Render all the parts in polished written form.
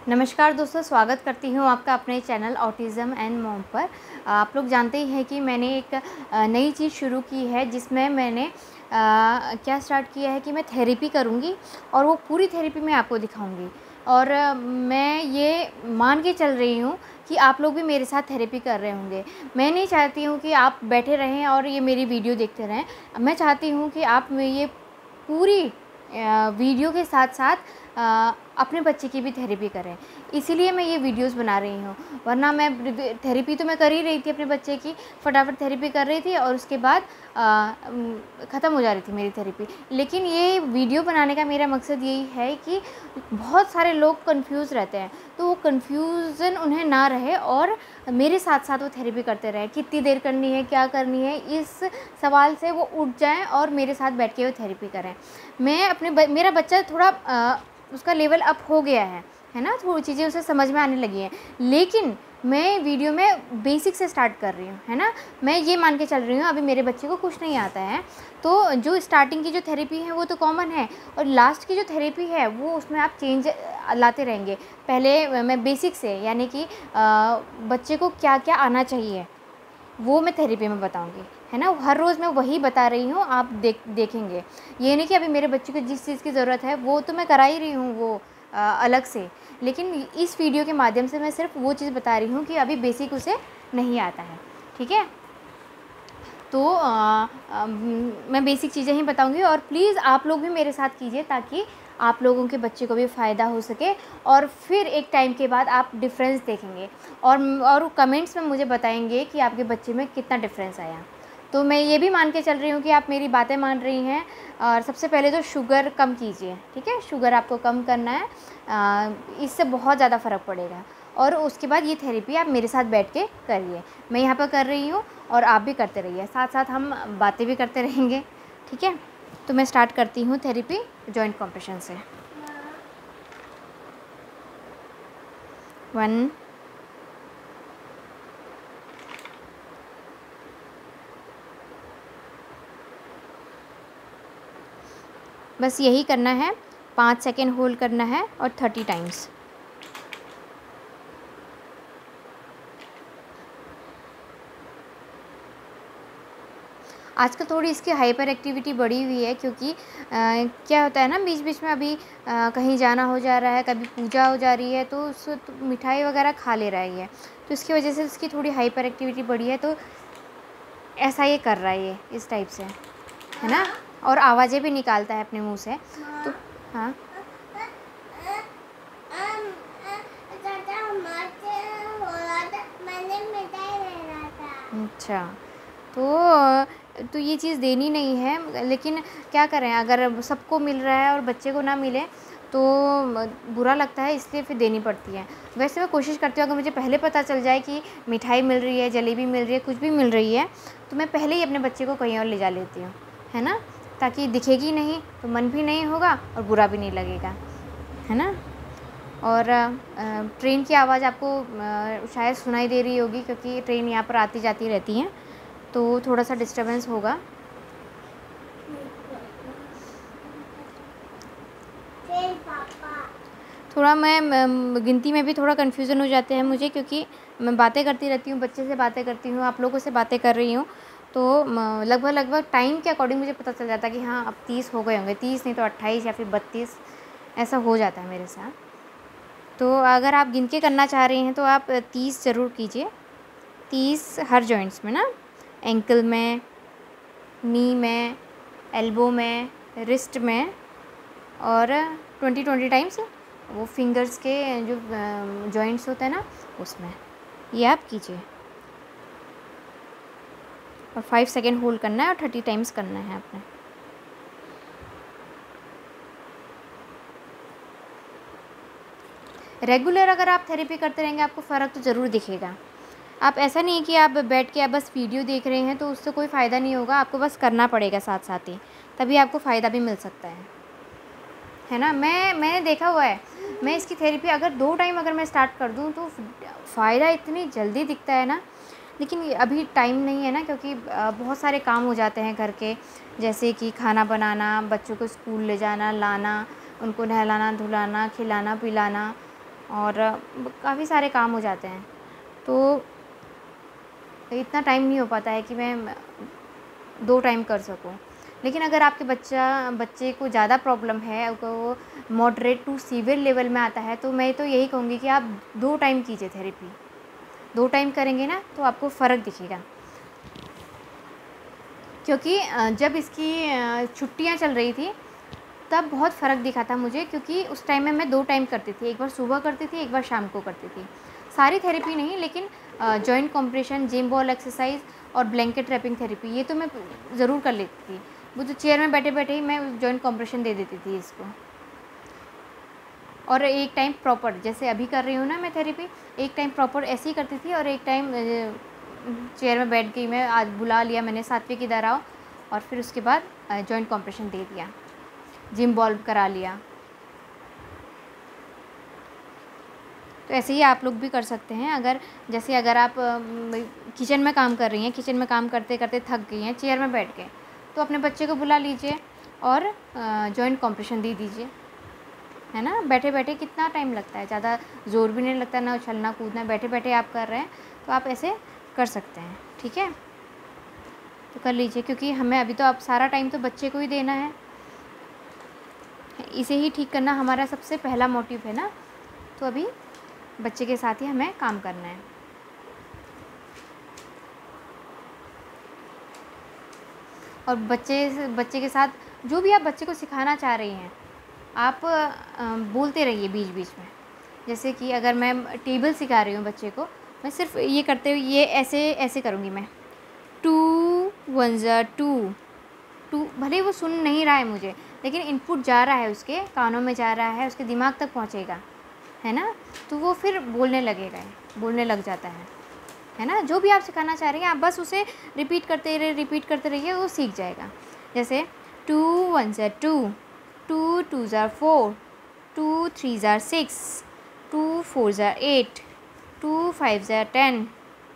नमस्कार दोस्तों, स्वागत करती हूँ आपका अपने चैनल ऑटिज़म एंड मॉम पर। आप लोग जानते ही हैं कि मैंने एक नई चीज़ शुरू की है जिसमें मैंने क्या स्टार्ट किया है कि मैं थेरेपी करूँगी और वो पूरी थेरेपी मैं आपको दिखाऊँगी। और मैं ये मान के चल रही हूँ कि आप लोग भी मेरे साथ थेरेपी कर रहे होंगे। मैं नहीं चाहती हूँ कि आप बैठे रहें और ये मेरी वीडियो देखते रहें। मैं चाहती हूँ कि आप ये पूरी वीडियो के साथ साथ अपने बच्चे की भी थेरेपी करें। इसीलिए मैं ये वीडियोस बना रही हूँ, वरना मैं थेरेपी तो मैं कर ही रही थी अपने बच्चे की, फटाफट थेरेपी कर रही थी और उसके बाद ख़त्म हो जा रही थी मेरी थेरेपी। लेकिन ये वीडियो बनाने का मेरा मकसद यही है कि बहुत सारे लोग कंफ्यूज रहते हैं, तो वो कंफ्यूजन उन्हें ना रहे और मेरे साथ साथ वो थेरेपी करते रहें। कितनी देर करनी है, क्या करनी है, इस सवाल से वो उठ जाएं और मेरे साथ बैठ के वो थेरेपी करें। मैं मेरा बच्चा थोड़ा उसका लेवल अप हो गया है ना, थोड़ी चीज़ें उसे समझ में आने लगी हैं, लेकिन मैं वीडियो में बेसिक से स्टार्ट कर रही हूँ, है ना। मैं ये मान के चल रही हूँ अभी मेरे बच्चे को कुछ नहीं आता है, तो जो स्टार्टिंग की जो थेरेपी है वो तो कॉमन है और लास्ट की जो थेरेपी है वो उसमें आप चेंज लाते रहेंगे। पहले मैं बेसिक से, यानी कि बच्चे को क्या क्या आना चाहिए वो मैं थेरेपी में बताऊंगी, है ना। हर रोज़ मैं वही बता रही हूँ, आप देखेंगे। ये नहीं कि अभी मेरे बच्चे को जिस चीज़ की ज़रूरत है वो तो मैं करा ही रही हूँ वो अलग से, लेकिन इस वीडियो के माध्यम से मैं सिर्फ वो चीज़ बता रही हूँ कि अभी बेसिक उसे नहीं आता है, ठीक है। तो मैं बेसिक चीज़ें ही बताऊंगी और प्लीज़ आप लोग भी मेरे साथ कीजिए ताकि आप लोगों के बच्चे को भी फ़ायदा हो सके और फिर एक टाइम के बाद आप डिफरेंस देखेंगे और कमेंट्स में मुझे बताएंगे कि आपके बच्चे में कितना डिफरेंस आया। तो मैं ये भी मान के चल रही हूँ कि आप मेरी बातें मान रही हैं। और सबसे पहले तो शुगर कम कीजिए, ठीक है। शुगर आपको कम करना है, इससे बहुत ज़्यादा फ़र्क पड़ेगा। और उसके बाद ये थेरेपी आप मेरे साथ बैठ के करिए, मैं यहाँ पर कर रही हूँ और आप भी करते रहिए, साथ साथ हम बातें भी करते रहेंगे, ठीक है। तो मैं स्टार्ट करती हूँ थेरेपी जॉइंट कॉम्प्रेशन से। 1 बस यही करना है, 5 सेकेंड होल्ड करना है और 30 टाइम्स। आजकल थोड़ी इसकी हाइपर एक्टिविटी बढ़ी हुई है क्योंकि क्या होता है ना, बीच बीच में अभी कहीं जाना हो जा रहा है, कभी पूजा हो जा रही है, तो उस तो मिठाई वगैरह खा ले रही है, तो इसकी वजह से इसकी थोड़ी हाइपर एक्टिविटी बढ़ी है। तो ऐसा ये कर रहा है, ये इस टाइप से, है ना। और आवाज़ें भी निकालता है अपने मुंह से। तो हाँ, अच्छा। तो ये चीज़ देनी नहीं है, लेकिन क्या करें, अगर सबको मिल रहा है और बच्चे को ना मिले तो बुरा लगता है, इसलिए फिर देनी पड़ती है। वैसे मैं कोशिश करती हूँ, अगर मुझे पहले पता चल जाए कि मिठाई मिल रही है, जलेबी मिल रही है, कुछ भी मिल रही है, तो मैं पहले ही अपने बच्चे को कहीं और ले जा लेती हूँ, है ना, ताकि दिखेगी नहीं तो मन भी नहीं होगा और बुरा भी नहीं लगेगा, है ना। और ट्रेन की आवाज़ आपको शायद सुनाई दे रही होगी क्योंकि ट्रेन यहाँ पर आती जाती रहती हैं, तो थोड़ा सा डिस्टर्बेंस होगा। थोड़ा मैं गिनती में भी थोड़ा कन्फ्यूज़न हो जाते हैं मुझे, क्योंकि मैं बातें करती रहती हूँ, बच्चे से बातें करती हूँ, आप लोगों से बातें कर रही हूँ, तो लगभग टाइम के अकॉर्डिंग मुझे पता चल जाता है कि हाँ अब 30 हो गए होंगे, 30 नहीं तो 28 या फिर 32, ऐसा हो जाता है मेरे साथ। तो अगर आप गिन के करना चाह रही हैं तो आप 30 ज़रूर कीजिए, 30 हर जॉइंट्स में ना, एंकल में, नी में, एल्बो में, रिस्ट में, और 20 टाइम्स वो फिंगर्स के जो जॉइंट्स होते हैं ना उसमें, ये आप कीजिए। और 5 सेकेंड होल्ड करना है और 30 टाइम्स करना है आपने। रेगुलर अगर आप थेरेपी करते रहेंगे आपको फ़र्क तो ज़रूर दिखेगा। आप ऐसा नहीं कि आप बैठ के आप बस वीडियो देख रहे हैं तो उससे कोई फ़ायदा नहीं होगा, आपको बस करना पड़ेगा साथ साथ ही, तभी आपको फ़ायदा भी मिल सकता है ना। मैंने देखा हुआ है, मैं इसकी थेरेपी अगर 2 टाइम अगर मैं स्टार्ट कर दूँ तो फ़ायदा इतनी जल्दी दिखता है ना। लेकिन अभी टाइम नहीं है ना, क्योंकि बहुत सारे काम हो जाते हैं घर के, जैसे कि खाना बनाना, बच्चों को स्कूल ले जाना लाना, उनको नहलाना धुलाना, खिलाना पिलाना, और काफ़ी सारे काम हो जाते हैं, तो इतना टाइम नहीं हो पाता है कि मैं 2 टाइम कर सकूँ। लेकिन अगर आपके बच्चे को ज़्यादा प्रॉब्लम है, वो मॉडरेट टू सीवियर लेवल में आता है, तो मैं तो यही कहूँगी कि आप 2 टाइम कीजिए थेरेपी। 2 टाइम करेंगे ना तो आपको फ़र्क दिखेगा। क्योंकि जब इसकी छुट्टियाँ चल रही थी तब बहुत फ़र्क दिखा था मुझे, क्योंकि उस टाइम में मैं 2 टाइम करती थी, एक बार सुबह करती थी, एक बार शाम को करती थी। सारी थेरेपी नहीं, लेकिन joint compression, gym ball exercise और ब्लैंकेट रैपिंग थेरेपी ये तो मैं ज़रूर कर लेती थी। वो जो चेयर में बैठे बैठे ही मैं जॉइंट कंप्रेशन दे देती थी इसको। और एक टाइम प्रॉपर, जैसे अभी कर रही हूँ ना मैं थेरेपी, एक टाइम प्रॉपर ऐसे ही करती थी, और एक टाइम चेयर में बैठ गई मैं, आज बुला लिया मैंने सात्विक इधर आओ, और फिर उसके बाद जॉइंट कंप्रेशन दे दिया, जिम बॉल करा लिया। तो ऐसे ही आप लोग भी कर सकते हैं। अगर आप किचन में काम कर रही हैं, किचन में काम करते करते थक गई हैं, चेयर में बैठ गए, तो अपने बच्चे को बुला लीजिए और जॉइंट कंप्रेशन दे दीजिए, है ना। बैठे बैठे कितना टाइम लगता है, ज़्यादा ज़ोर भी नहीं लगता, ना उछलना कूदना, बैठे बैठे आप कर रहे हैं, तो आप ऐसे कर सकते हैं, ठीक है। तो कर लीजिए, क्योंकि हमें अभी तो आप सारा टाइम तो बच्चे को ही देना है, इसे ही ठीक करना हमारा सबसे पहला मोटिव है ना। तो अभी बच्चे के साथ ही हमें काम करना है। और बच्चे के साथ जो भी आप बच्चे को सिखाना चाह रही हैं, आप बोलते रहिए बीच बीच में। जैसे कि अगर मैं टेबल सिखा रही हूँ बच्चे को, मैं सिर्फ ये करते हुए ये ऐसे करूँगी मैं, 2 1 2। भले वो सुन नहीं रहा है मुझे, लेकिन इनपुट जा रहा है, उसके कानों में जा रहा है, उसके दिमाग तक पहुँचेगा, है ना। तो वो फिर बोलने लग जाता है ना। जो भी आप सिखाना चाह रही हैं, आप बस उसे रिपीट करते रहिए, वो सीख जाएगा। जैसे 2 1 2, 2 2 4, 2 3 6, 2 4 8, 2 5 10,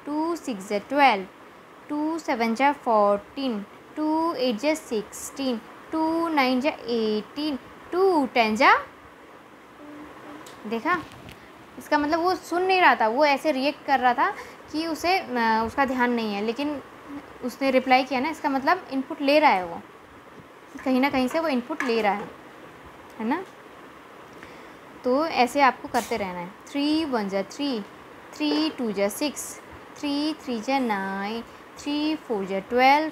2 6 12, 2 7 14, 2 8 16, 2 9 18, 2 10 देखा। इसका मतलब वो सुन नहीं रहा था, वो ऐसे रिएक्ट कर रहा था कि उसे उसका ध्यान नहीं है, लेकिन उसने रिप्लाई किया ना, इसका मतलब इनपुट ले रहा है, वो कहीं ना कहीं से वो इनपुट ले रहा है ना। तो ऐसे आपको करते रहना है। 3 1 3, 3 2 6, 3 3 9, 3 4 12,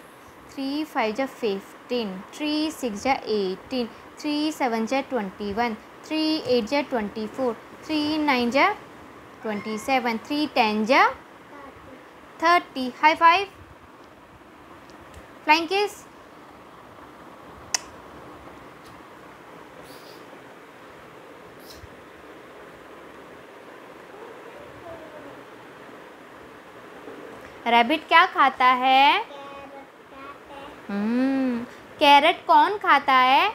3 5 15, 3 6 18, 3 7 21, 3 8 24, 3 9 27, 3 10 30। High five, flying kiss. Rabbit क्या खाता है? कैरेट कौन खाता है?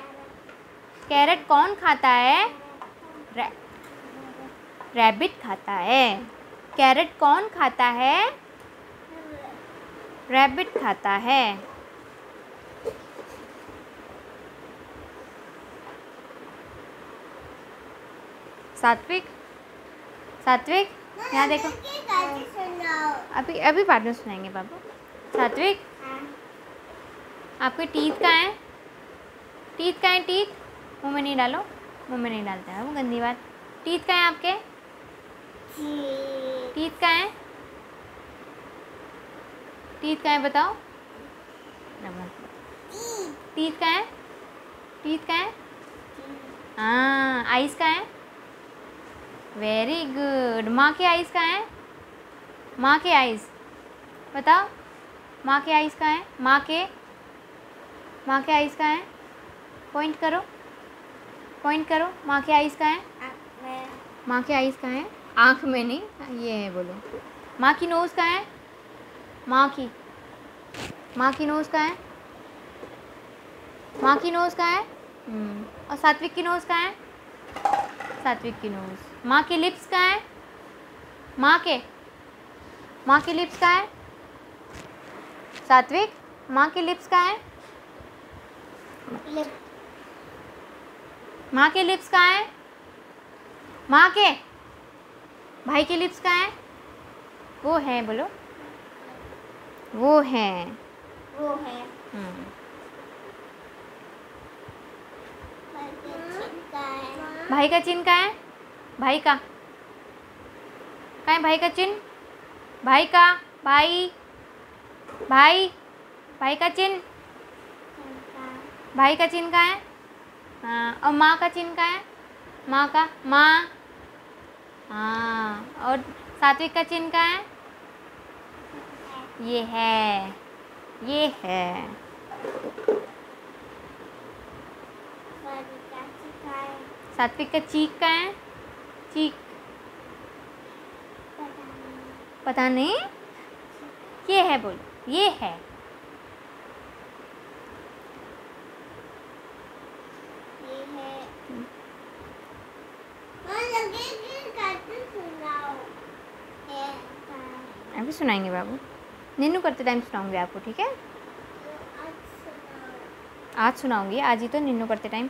कैरेट कौन खाता है? रैबिट खाता है। कैरेट कौन खाता है? रैबिट खाता है। सात्विक, यहाँ देखो, अभी बाद में सुनाएंगे बाबू। सात्विक, आपके टीथ कहाँ हैं? टीथ मुंह में नहीं डालो, मुंह में नहीं डालते हैं, वो गंदी बात। टीथ कहाँ हैं आपके? टीथ कहाँ हैं? टीथ कहाँ हैं बताओ? टीथ कहाँ हैं? टीथ कहाँ हैं? हाँ, आइस कहाँ हैं? Very good. माँ के आइस कहाँ हैं? माँ के आइस बताओ, माँ के आइस कहाँ हैं? माँ के आइस कहाँ हैं? पॉइंट करो, माँ के आइस कहाँ हैं? माँ के आइस कहाँ हैं? आँख में नहीं, ये है बोलो। माँ की नोज़ कहाँ है? माँ की नोज़ कहाँ है? माँ की नोज़ कहाँ है? और सात्विक की नोज़ कहाँ है? सात्विक की नोज़। माँ के लिप्स कहाँ है? माँ के लिप्स कहाँ है? सात्विक, माँ के लिप्स कहाँ है? माँ के लिप्स कहाँ है? माँ के भाई के लिप्स कहाँ हैं? वो हैं, बोलो। वो हैं। वो है। भाई का चिन्ह कहाँ है? भाई का कहाँ है? भाई का चिन्ह, भाई का, भाई भाई भाई का चिन्ह, भाई का चिन्ह कहाँ है? हाँ, और माँ का चिन्ह कहाँ है? माँ का, माँ। हाँ, और सात्विक का चिन्ह कहाँ है? ये है, ये है। सात्विक का चीक कहाँ है? चीक, पता नहीं। ये है, बोल, ये है। अभी सुनाएंगे बाबू, नीनू करते टाइम सुनाऊंगी आपको, ठीक है? आज सुनाऊंगी, आज ही तो नीनू करते टाइम।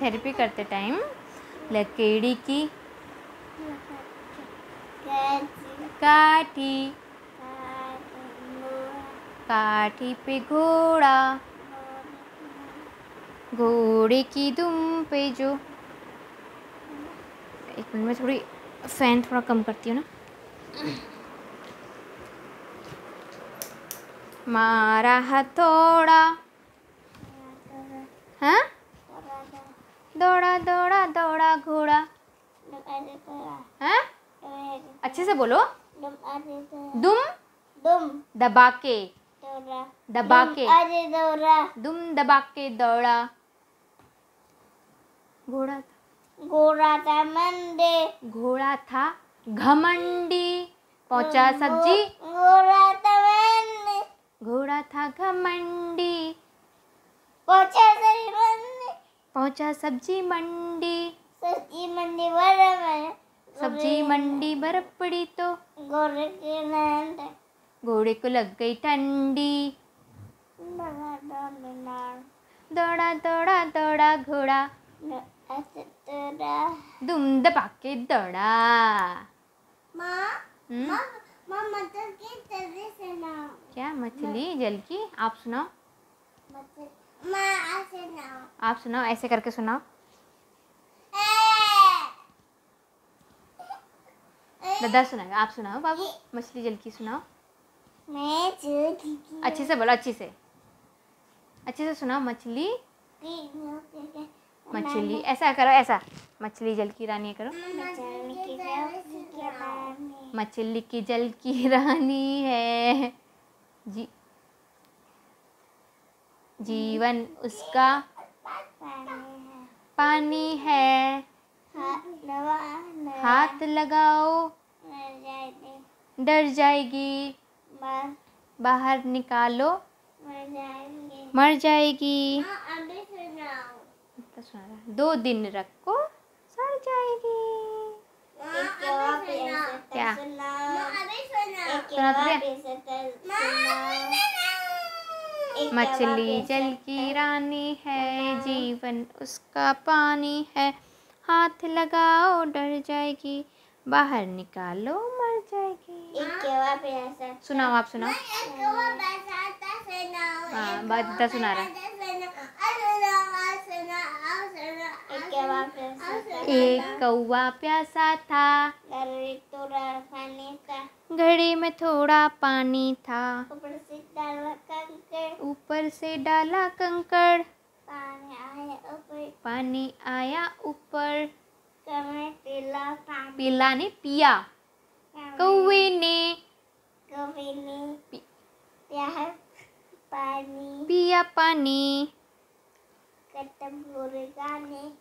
थेरेपी करते टाइम लकड़ी की काठी, काठी पे घोड़ा, घोड़े की दुम पे जो। एक मिनट में थोड़ी फैन थोड़ा कम करती हूँ ना। मारा हथौड़ा, हाँ, दौड़ा दौड़ा दौड़ा घोड़ा, हाँ, अच्छे से बोलो। दुम दुम दबा के, दबा के, दौड़ा, दुम दबा के दौड़ा। घोड़ा था, घोड़ा था मंडे, घोड़ा था घमंडी, पहुंचा सब्जी, घोड़ा था मंडे, घोड़ा था घमंडी, पहुंचा सब्जी मंडी, पहुंचा सब्जी मंडी, सब्जी मंडी बराबर, सब्जी मंडी बर्फ पड़ी तो घोड़े के नंद, घोड़े को लग गई ठंडी, दौड़ा दौड़ा दौड़ा घोड़ा, दुम दबा के दौड़ा। माँ मटर की तरह सुनाओ। क्या? मछली जल की? आप सुनाओ। माँ सुनाओ। आप सुनाओ, ऐसे करके सुनाओ। दादा सुनाएगा, आप सुनाओ बाबू। मछली जल की सुनाओ। मैं अच्छे से बोलो, अच्छे से सुनाओ। मछली, मछली ऐसा करो, ऐसा। मछली जल की रानी करो। मछली की जल की रानी है जी, जीवन उसका पानी है, हाथ लगाओ डर जाएगी, बाहर निकालो मर जाएगी। तो सुना रहा, 2 दिन रखो सड़ जाएगी। क्या सुना तो? मछली जल की रानी है, जीवन उसका पानी है, हाथ लगाओ डर जाएगी, बाहर निकालो मर जाएगी। सुनाओ, आप सुनाओ। हाँ, बात सुना रहा। एक कौवा प्यासा था, घड़े में थोड़ा पानी था, ऊपर से डाला कंकड़, पानी आया ऊपर, पीला ने पिया, कौवे ने पिया पानी,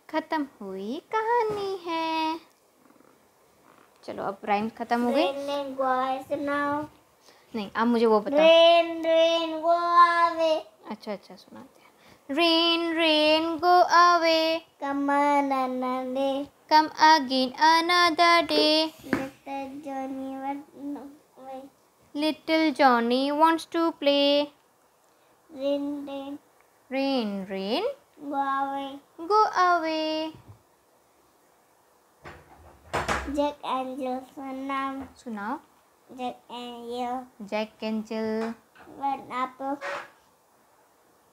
खत्म हुई कहानी है। चलो अब राइम खत्म हो गई। नहीं, अब मुझे वो बता। रेन गो आवे। अच्छा सुनाते हैं। Rain rain go away, come another day, come again another day, little Johnny wants to play, rain rain rain rain Go away. Go away. Jack and Jill नाम. सुनाओ. Jack and Jill. Jack and Jill Went up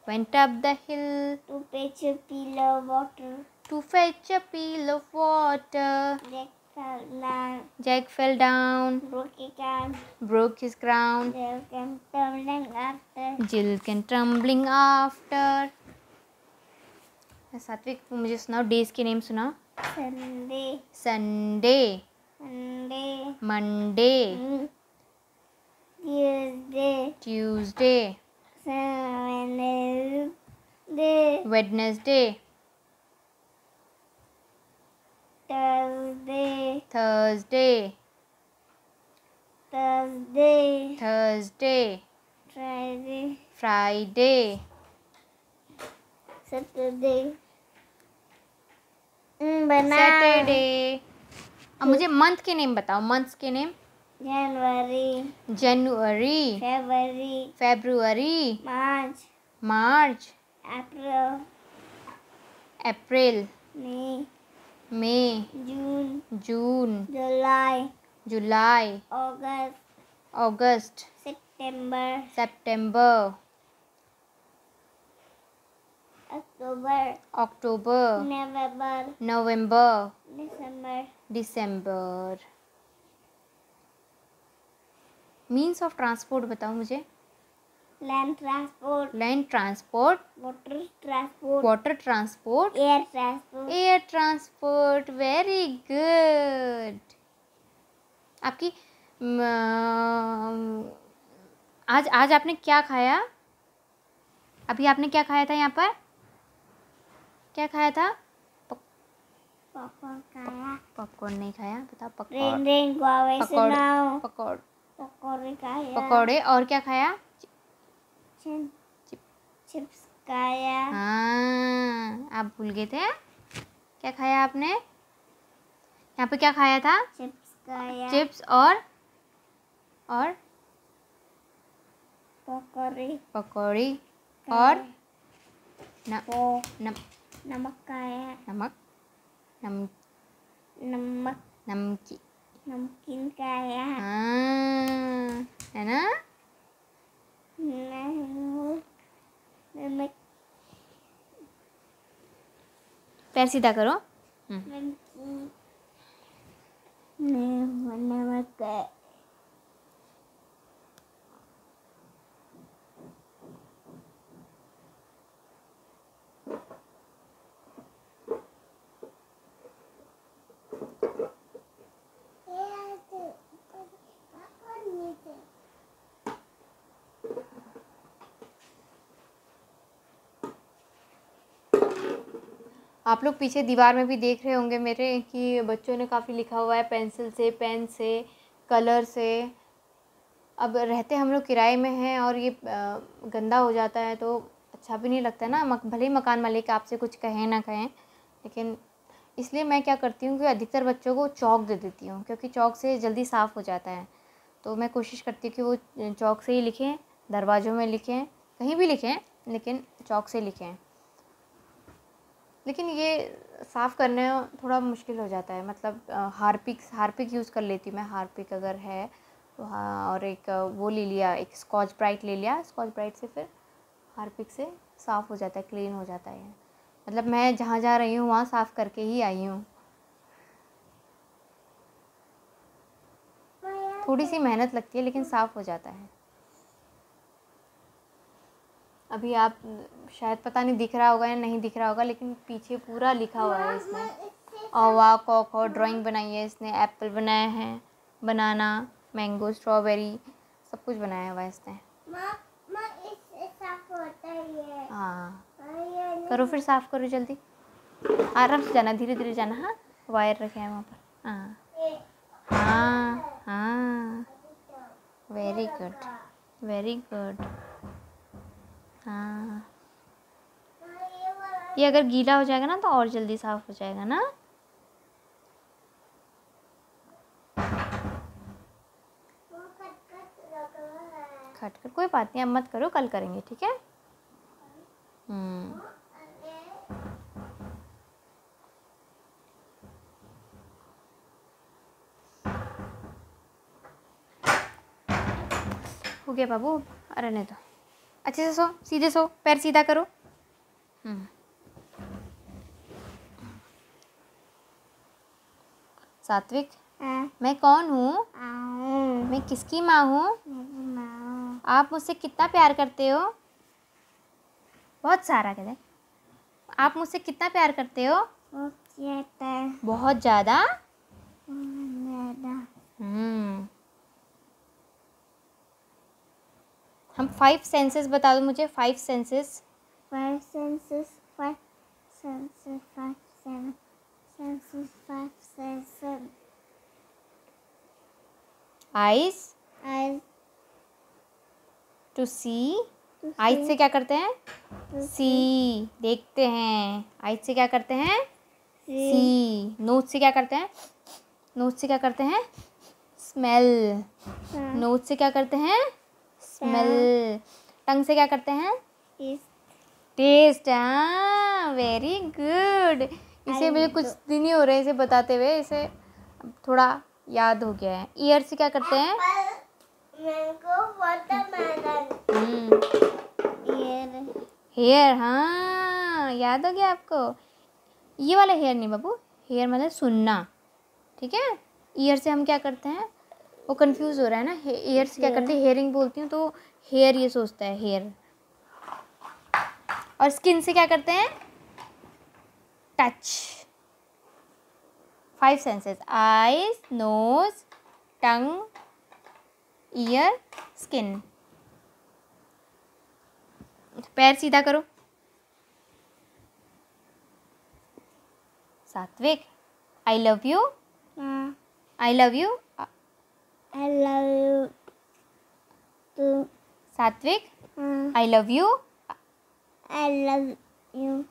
went up the hill to fetch a pail of water. to fetch a pail of water. Jack fell down. Jack fell down, Broke his arm. broke his crown. Jill came tumbling after. Jill came tumbling after. सात्विक मुझे सुनाओ. Days के name सुनाओ. Sunday. Sunday, Monday. Monday, Tuesday. Tuesday, Wednesday. Wednesday, Thursday. Thursday, Thursday. Thursday, Friday. Friday, Saturday. Banana. Saturday. अब मुझे month के name बताओ. Months के name. January. January, February. February, March. March, April. April, May. May, June. June, July. July, August. August, September. September, October. October, November. November, December. December. Means of transport बताओ मुझे. Land transport. Land transport, Water transport. Water transport, Air transport. Air transport. Very good. आपकी आज आज आपने क्या खाया. अभी आपने क्या खाया था यहाँ पर. क्या खाया था. Popcorn kaya. पॉपकॉर्न नहीं खाया. बताओ. Rain पकौड़, rain go away पकौड़, now. पकौड़, Popcorn kaya. पकौड़े. और क्या खाया. Chips kaya. हाँ, आप भूल गए थे. क्या खाया आपने. यहाँ पे क्या खाया था. Chips kaya. चिप्स और Pokori. पकौड़ी और Po. नम Namak kaya. नमक नम Namak. नमकी. Namkin kaya. हाँ, है ना. Namak. पैर सीधा करो. Namkin. Namak kaya. आप लोग पीछे दीवार में भी देख रहे होंगे मेरे कि बच्चों ने काफ़ी लिखा हुआ है पेंसिल से, पेन से, कलर से. अब रहते हम लोग किराए में हैं और ये गंदा हो जाता है तो अच्छा भी नहीं लगता ना. भले ही मकान मालिक आपसे कुछ कहें ना कहें, लेकिन इसलिए मैं क्या करती हूँ कि अधिकतर बच्चों को चॉक दे देती हूँ, क्योंकि चॉक से जल्दी साफ़ हो जाता है. तो मैं कोशिश करती हूँ कि वो चॉक से ही लिखें, दरवाज़ों में लिखें, कहीं भी लिखें, लेकिन चॉक से लिखें. लेकिन ये साफ़ करने थोड़ा मुश्किल हो जाता है. मतलब हार्पिक यूज़ कर लेती हूँ मैं. हार्पिक अगर है तो हाँ. और एक वो ले लिया, एक स्कॉच ब्राइट ले लिया. स्कॉच ब्राइट से फिर हार्पिक से साफ़ हो जाता है, क्लीन हो जाता है. मतलब मैं जहाँ जा रही हूँ वहाँ साफ़ करके ही आई हूँ. थोड़ी सी मेहनत लगती है लेकिन साफ़ हो जाता है. अभी आप शायद पता नहीं दिख रहा होगा या नहीं दिख रहा होगा, लेकिन पीछे पूरा लिखा हुआ है इसमें. औवा कॉक ड्राइंग बनाई है इसने. एप्पल बनाया है, बनाना, मैंगो, स्ट्रॉबेरी, सब कुछ बनाया हुआ है इसने. हाँ, करो फिर साफ़ करो जल्दी. आराम से जाना, धीरे धीरे जाना. हाँ, वायर रखे हैं वहाँ पर. हाँ हाँ हाँ. Very good, very good. हाँ, ये अगर गीला हो जाएगा ना तो और जल्दी साफ़ हो जाएगा ना. खटखट कोई बात नहीं, अब मत करो, कल करेंगे, ठीक है. हो गया बाबू, अरे नहीं तो अच्छे से सो, सीधे सो, पैर सीधा करो। सात्विक, मैं कौन हूँ? मैं किसकी माँ हूँ? आप मुझसे कितना प्यार करते हो? बहुत सारा कहते। आप मुझसे कितना प्यार करते हो? बहुत ज़्यादा। हम 5 सेंसेस बता दो मुझे, 5 senses. 5 senses, 5 senses, 5 senses, 5 senses. Eyes, Eyes to see. to eyes see, से क्या करते हैं? to सी, देखते हैं। आइज से क्या करते हैं? see, सी। नोज से क्या करते हैं? नोज से क्या करते हैं? स्मेल। smell, नोज से क्या करते हैं? स्मेल। टंग से क्या करते हैं? taste. टेस्ट। हाँ, वेरी गुड। इसे मुझे कुछ दिन ही हो रहे हैं इसे बताते हुए, इसे अब थोड़ा याद हो गया है। ईयर से क्या करते हैं? Mango, watermelon. Ear, hair. हाँ, याद हो गया आपको। ये वाला हेयर नहीं बाबू, हेयर मतलब सुनना, ठीक है। ईयर से हम क्या करते हैं, वो कंफ्यूज हो रहा है ना। ईयर से क्या करते हैं? हेयरिंग बोलती हूँ तो हेयर ये सोचता है, हेयर। और स्किन से क्या करते हैं? Touch. 5 senses, eyes, nose, tongue, ear, skin. पैर सीधा करो। Satvik, I love you. I love you. I love you too. Satvik, I love you. I love you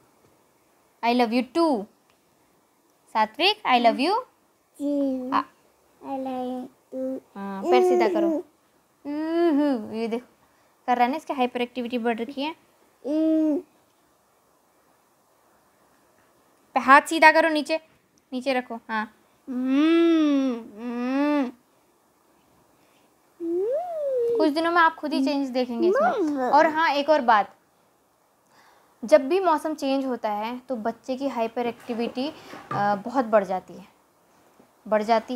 I love you too. Satvik, I love you. too. हाँ, I love you too. पैर सीधा करो। ये देखो कर रहा है ना, इसकी हाइपर एक्टिविटी बढ़ रखी है। हाथ सीधा करो, नीचे नीचे रखो। हाँ। कुछ दिनों में आप खुद ही चेंज देखेंगे इसमें। और हाँ, एक और बात, जब भी मौसम चेंज होता है तो बच्चे की हाइपर एक्टिविटी बहुत बढ़ जाती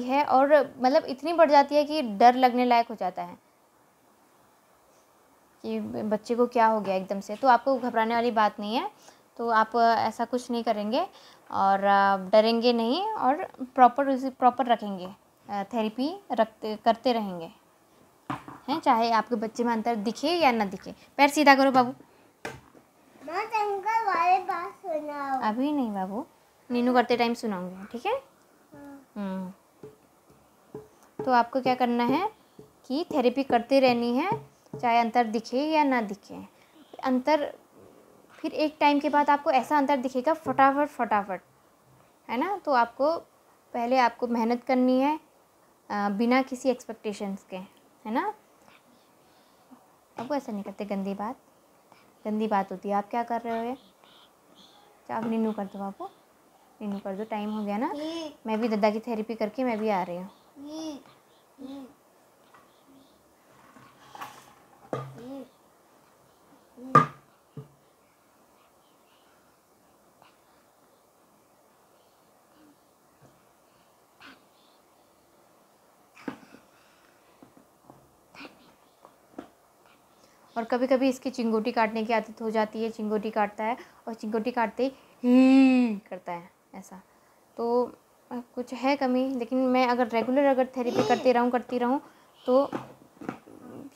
है और मतलब इतनी बढ़ जाती है कि डर लगने लायक हो जाता है कि बच्चे को क्या हो गया एकदम से। तो आपको घबराने वाली बात नहीं है। तो आप ऐसा कुछ नहीं करेंगे और डरेंगे नहीं और प्रॉपर रखेंगे, थेरेपी करते रहेंगे, हैं, चाहे आपके बच्चे में अंतर दिखे या ना दिखे। पैर सीधा करो बाबू। अंकल वाले बात सुनाओ। अभी नहीं बाबू, नीनू करते टाइम सुनाऊंगी, ठीक है। तो आपको क्या करना है कि थेरेपी करते रहनी है, चाहे अंतर दिखे या ना दिखे। अंतर फिर एक टाइम के बाद आपको ऐसा अंतर दिखेगा फटाफट, है ना। तो पहले आपको मेहनत करनी है बिना किसी एक्सपेक्टेशंस के, है ना। आपको ऐसा नहीं करते, गंदी बात होती है। आप क्या कर रहे हो? ये आप नीनू कर दो बाबू, नीनू कर दो, टाइम हो गया ना। मैं भी दादा की थेरेपी करके मैं भी आ रही हूँ। और कभी कभी इसकी चिंगोटी काटने की आदत हो जाती है। चिंगोटी काटता है और चिंगोटी काटते ही करता है ऐसा। तो कुछ है कमी, लेकिन मैं अगर रेगुलर थेरेपी करती रहूँ तो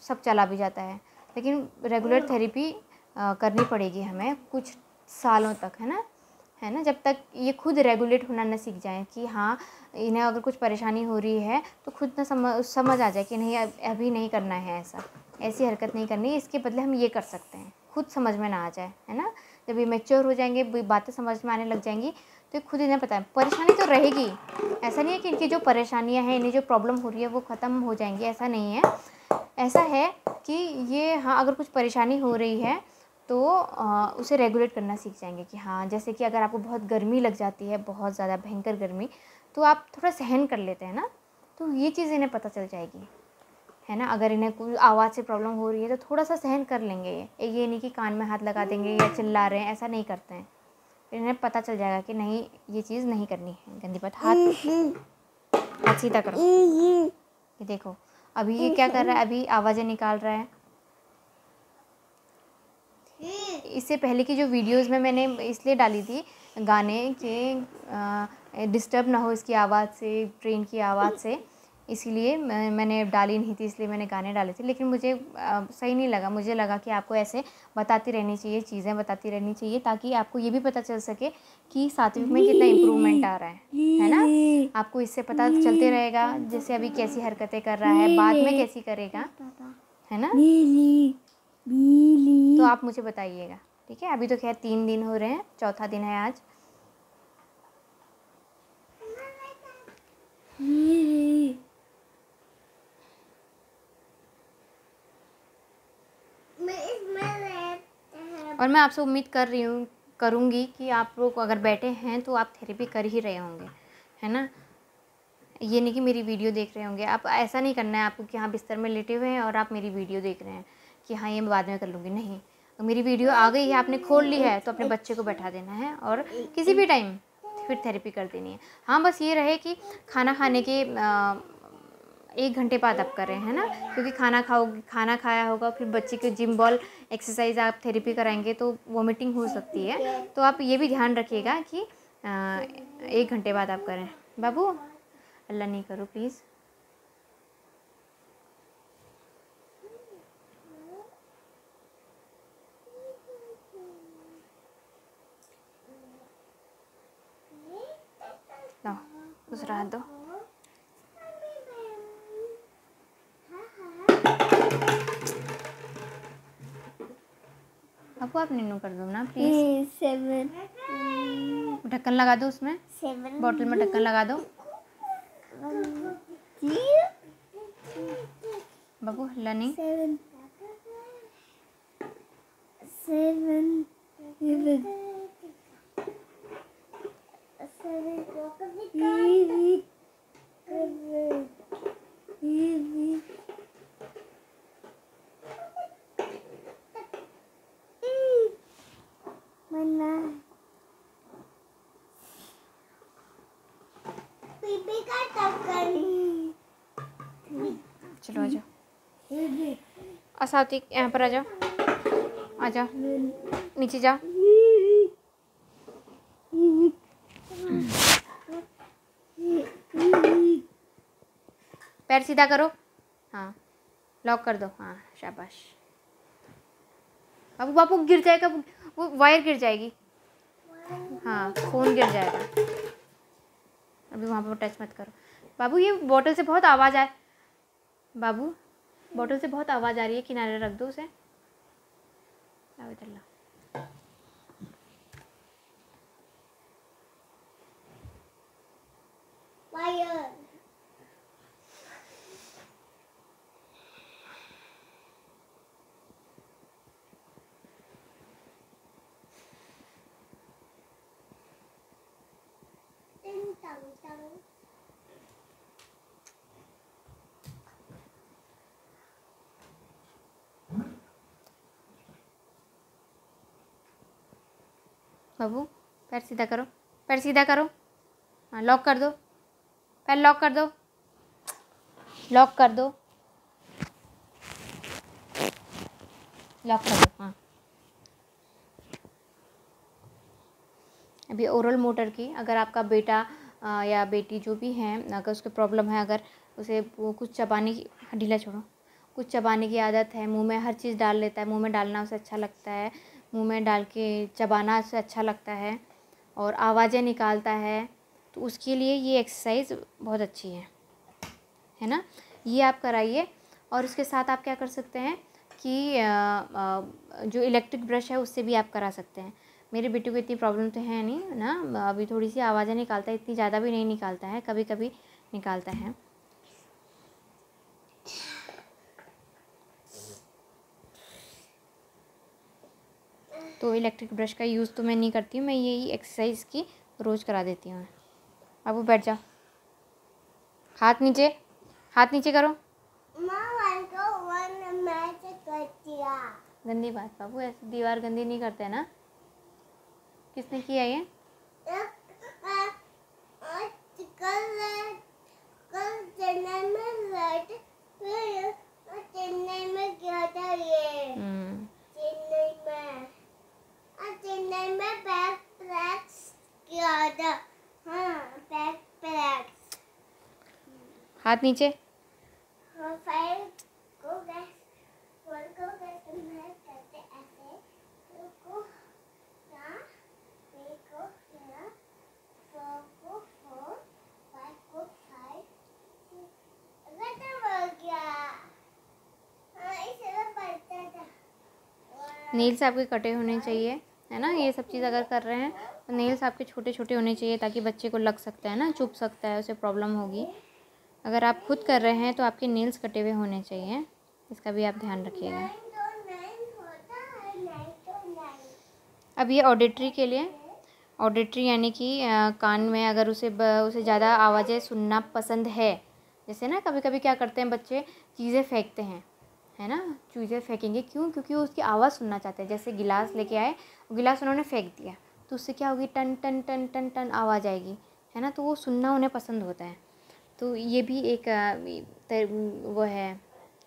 सब चला भी जाता है। लेकिन रेगुलर थेरेपी करनी पड़ेगी हमें कुछ सालों तक, है ना, जब तक ये खुद रेगुलेट होना न सीख जाएं कि हाँ, इन्हें अगर कुछ परेशानी हो रही है तो खुद ना समझ आ जाए कि नहीं, अभी नहीं करना है, ऐसी हरकत नहीं करनी, इसके बदले हम ये कर सकते हैं, खुद समझ में ना आ जाए, है ना। जब ये मैच्योर हो जाएंगे, बातें समझ में आने लग जाएंगी तो खुद इन्हें पता है। परेशानी तो रहेगी, ऐसा नहीं है कि इनकी जो परेशानियाँ हैं, इन्हें जो प्रॉब्लम हो रही है वो ख़त्म हो जाएंगी, ऐसा नहीं है। ऐसा है कि ये, हाँ, अगर कुछ परेशानी हो रही है तो उसे रेगुलेट करना सीख जाएंगे कि हाँ, जैसे कि अगर आपको बहुत गर्मी लग जाती है, बहुत ज़्यादा भयंकर गर्मी, तो आप थोड़ा सहन कर लेते हैं ना, तो ये चीज़ इन्हें पता चल जाएगी। है ना। अगर इन्हें कोई आवाज़ से प्रॉब्लम हो रही है तो थोड़ा सा सहन कर लेंगे। ये नहीं कि कान में हाथ लगा देंगे या चिल्ला रहे हैं, ऐसा नहीं करते हैं। इन्हें पता चल जाएगा कि नहीं, ये चीज़ नहीं करनी है। गंदी बात। हाथ सीधा करो। ये देखो अभी ये क्या कर रहा है, अभी आवाज़ें निकाल रहा है। इससे पहले की जो वीडियोस में मैंने इसलिए डाली थी गाने के डिस्टर्ब ना हो इसकी आवाज़ से, ट्रेन की आवाज़ से, इसीलिए मैंने डाली नहीं थी, इसलिए मैंने गाने डाले थे। लेकिन मुझे सही नहीं लगा। मुझे लगा कि आपको ऐसे बताती रहनी चाहिए, चीज़ें बताती रहनी चाहिए, ताकि आपको ये भी पता चल सके कि सात्विक में कितना इम्प्रूवमेंट आ रहा है ना। आपको इससे पता चलते रहेगा, जैसे अभी कैसी हरकतें कर रहा है, बाद में कैसी करेगा, है ना। तो आप मुझे बताइएगा, ठीक है। अभी तो खैर 3 दिन हो रहे हैं, चौथा दिन है आज। और मैं आपसे उम्मीद करूँगी कि आप लोग अगर बैठे हैं तो आप थेरेपी कर ही रहे होंगे, है ना। ये नहीं कि मेरी वीडियो देख रहे होंगे। आप ऐसा नहीं करना है आपको कि हाँ बिस्तर में लेटे हुए हैं और आप मेरी वीडियो देख रहे हैं कि हाँ ये मैं बाद में कर लूँगी। नहीं, तो मेरी वीडियो आ गई है, आपने खोल ली है, तो अपने बच्चे को बैठा देना है और किसी भी टाइम फिर थेरेपी कर देनी है। हाँ बस ये रहे कि खाना खाने के 1 घंटे बाद आप करें, है ना। क्योंकि खाना खाया होगा, फिर बच्चे के जिम बॉल एक्सरसाइज आप थेरेपी कराएंगे तो वोमिटिंग हो सकती है। तो आप ये भी ध्यान रखिएगा कि 1 घंटे बाद आप करें। बाबू अल्लाह नहीं करो प्लीज़। लो दूसरा हाथ दो। आपको आप नीनू कर दो ना प्लीज़। 7 ढक्कन लगा दो, उसमें 7 बॉटल में ढक्कन लगा दो। बाबू हल्ला नहीं। 7 चलो आ जाओ, सात्विक यहाँ पर आ जाओ, आ जाओ, नीचे जाओ। पैर सीधा करो, हाँ लॉक कर दो, हाँ शाबाश। बाबू बाबू गिर जाएगा, वो वायर गिर जाएगी, हाँ फ़ोन गिर जाएगा। अभी वहाँ पर टच मत करो। बाबू ये बॉटल से बहुत आवाज़ आए, बाबू बॉटल से बहुत आवाज़ आ रही है, किनारे रख दो उसे। बाबू पैर सीधा करो, पैर सीधा करो, हाँ लॉक कर दो, पैर लॉक कर दो, लॉक कर दो, लॉक कर दो, हाँ। अभी ओरल मोटर की, अगर आपका बेटा या बेटी जो भी हैं, अगर उसको प्रॉब्लम है, अगर उसे वो कुछ चबाने की, ढीला छोड़ो, कुछ चबाने की आदत है, मुंह में हर चीज़ डाल लेता है, मुंह में डालना उसे अच्छा लगता है, मुंह में डाल के चबाना उसे अच्छा लगता है और आवाज़ें निकालता है, तो उसके लिए ये एक्सरसाइज बहुत अच्छी है ना। ये आप कराइए। और उसके साथ आप क्या कर सकते हैं कि जो इलेक्ट्रिक ब्रश है उससे भी आप करा सकते हैं। मेरे बेटे को इतनी प्रॉब्लम तो है नहीं ना, अभी थोड़ी सी आवाज़ें निकालता है, इतनी ज़्यादा भी नहीं निकालता है, कभी कभी निकालता है। तो इलेक्ट्रिक ब्रश का यूज़ तो मैं नहीं करती हूँ, मैं यही एक्सरसाइज की रोज़ करा देती हूँ। अब वो बैठ जाओ, हाथ नीचे, हाथ नीचे करो। गंदी बात बाबू, ऐसे दीवार गंदी नहीं करते ना। किसने किया ये? चेन्नई में किया था ये। चेन्नई में बैक प्रैक्स किया था। हाँ, बैक प्रैक्स। हाथ नीचे। हाँ, फाइल को गैस मैं करते ऐसे को ना को ना 4 को 4 5 को 5 खत्म हो गया। हाँ, इसे पढ़ता था। नेल्स आपके कटे होने चाहिए, है ना। ये सब चीज़ अगर कर रहे हैं तो नेल्स आपके छोटे छोटे होने चाहिए, ताकि बच्चे को लग सकता है ना, चुभ सकता है, उसे प्रॉब्लम होगी। अगर आप खुद कर रहे हैं तो आपके नेल्स कटे हुए होने चाहिए, इसका भी आप ध्यान रखिएगा। अब ये ऑडिटरी के लिए, ऑडिटरी यानी कि कान में अगर उसे ज़्यादा आवाज़ें सुनना पसंद है, जैसे ना कभी कभी क्या करते हैं बच्चे, चीज़ें फेंकते हैं, है ना। चीज़ें फेंकेंगे क्यों? क्योंकि वो उसकी आवाज़ सुनना चाहते हैं। जैसे गिलास लेके आए, गिलास उन्होंने फेंक दिया, तो उससे क्या होगी, टन टन टन टन टन आवाज़ आएगी, है ना। तो वो सुनना उन्हें पसंद होता है। तो ये भी एक वो है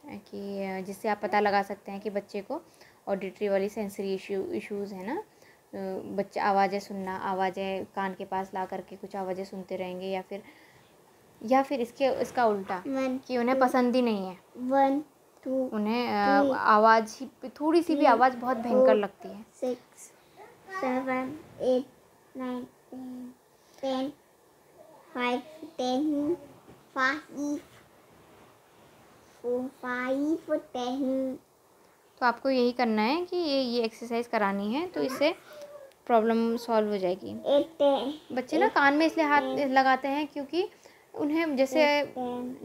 कि जिससे आप पता लगा सकते हैं कि बच्चे को ऑडिटरी वाली सेंसरी इश्यूज़ है ना। बच्चे आवाज़ें सुनना, आवाज़ें कान के पास ला करके कुछ आवाज़ें सुनते रहेंगे, या फिर इसका उल्टा कि उन्हें पसंद ही नहीं है। 1 2 उन्हें आवाज़ ही, थोड़ी सी भी आवाज़ बहुत भयंकर लगती है। 6 7 8 9 10 5 10 5 10। तो आपको यही करना है कि ये एक्सरसाइज करानी है, तो इससे प्रॉब्लम सॉल्व हो जाएगी। बच्चे ना कान में इसलिए हाथ लगाते हैं क्योंकि उन्हें जैसे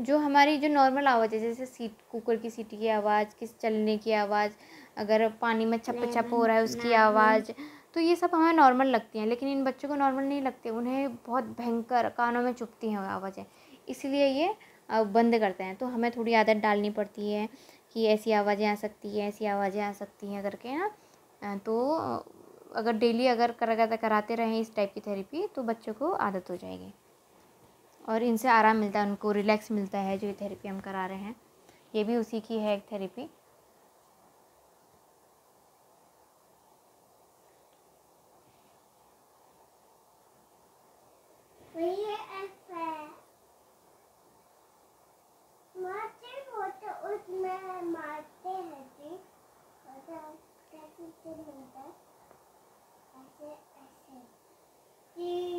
जो हमारी जो नॉर्मल आवाज़ है, जैसे कुकर की सीटी की आवाज़, किस चलने की आवाज़, अगर पानी में छप छप हो रहा है उसकी आवाज़, तो ये सब हमें नॉर्मल लगती हैं, लेकिन इन बच्चों को नॉर्मल नहीं लगती, उन्हें बहुत भयंकर कानों में चुभती हैं आवाज़ें, इसलिए ये बंद करते हैं। तो हमें थोड़ी आदत डालनी पड़ती है कि ऐसी आवाज़ें आ सकती हैं, ऐसी आवाज़ें आ सकती हैं करके ना। तो अगर डेली अगर कराते रहें इस टाइप की थेरेपी, तो बच्चों को आदत हो जाएगी और इनसे आराम मिलता है, उनको रिलैक्स मिलता है। जो ये थेरेपी हम करा रहे हैं, ये भी उसी की है एक थेरेपी। मारते हैं जी, कैसे मिलता है ऐसे ऐसे जी।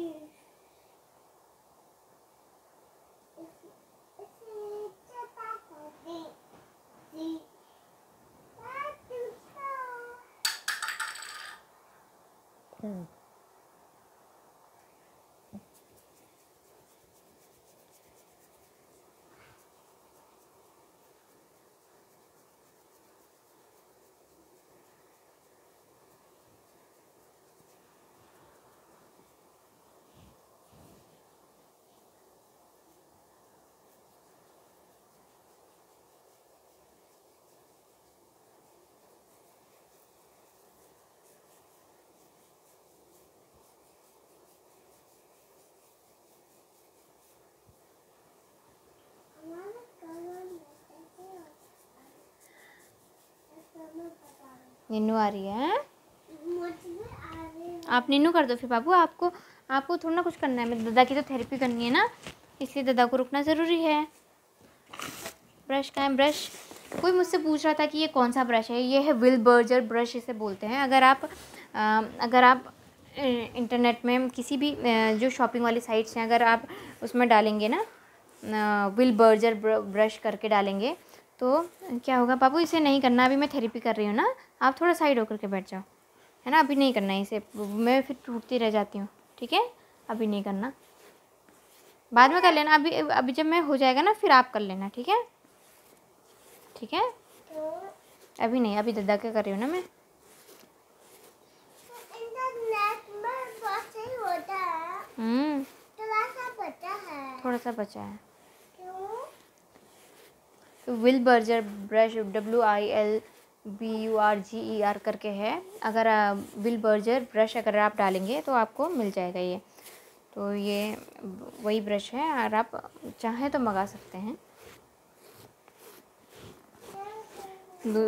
नीनू आ रही है। आप नीनू कर दो फिर बाबू, आपको थोड़ा ना कुछ करना है। मेरे दादा की तो थेरेपी करनी है ना, इसलिए दादा को रुकना ज़रूरी है। ब्रश कहाँ है? ब्रश कोई मुझसे पूछ रहा था कि ये कौन सा ब्रश है। ये है विल बर्जर ब्रश, इसे बोलते हैं। अगर आप इंटरनेट में किसी भी जो शॉपिंग वाली साइट्स हैं, अगर आप उसमें डालेंगे ना विल बर्जर ब्रश करके डालेंगे, तो क्या होगा बाबू, इसे नहीं करना। अभी मैं थेरेपी कर रही हूँ ना, आप थोड़ा साइड होकर के बैठ जाओ, है ना। अभी नहीं करना है इसे, मैं फिर टूटती रह जाती हूँ, ठीक है। अभी नहीं करना, बाद में कर लेना। अभी जब मैं हो जाएगा ना, फिर आप कर लेना, ठीक है, ठीक है। अभी नहीं, अभी दादा क्या कर रही हूँ ना मैं। थोड़ा सा बचा है। Will Berger brush, WIL BURGER करके है। अगर विल बर्जर ब्रश अगर आप डालेंगे तो आपको मिल जाएगा ये। तो ये वही ब्रश है और आप चाहें तो मंगा सकते हैं।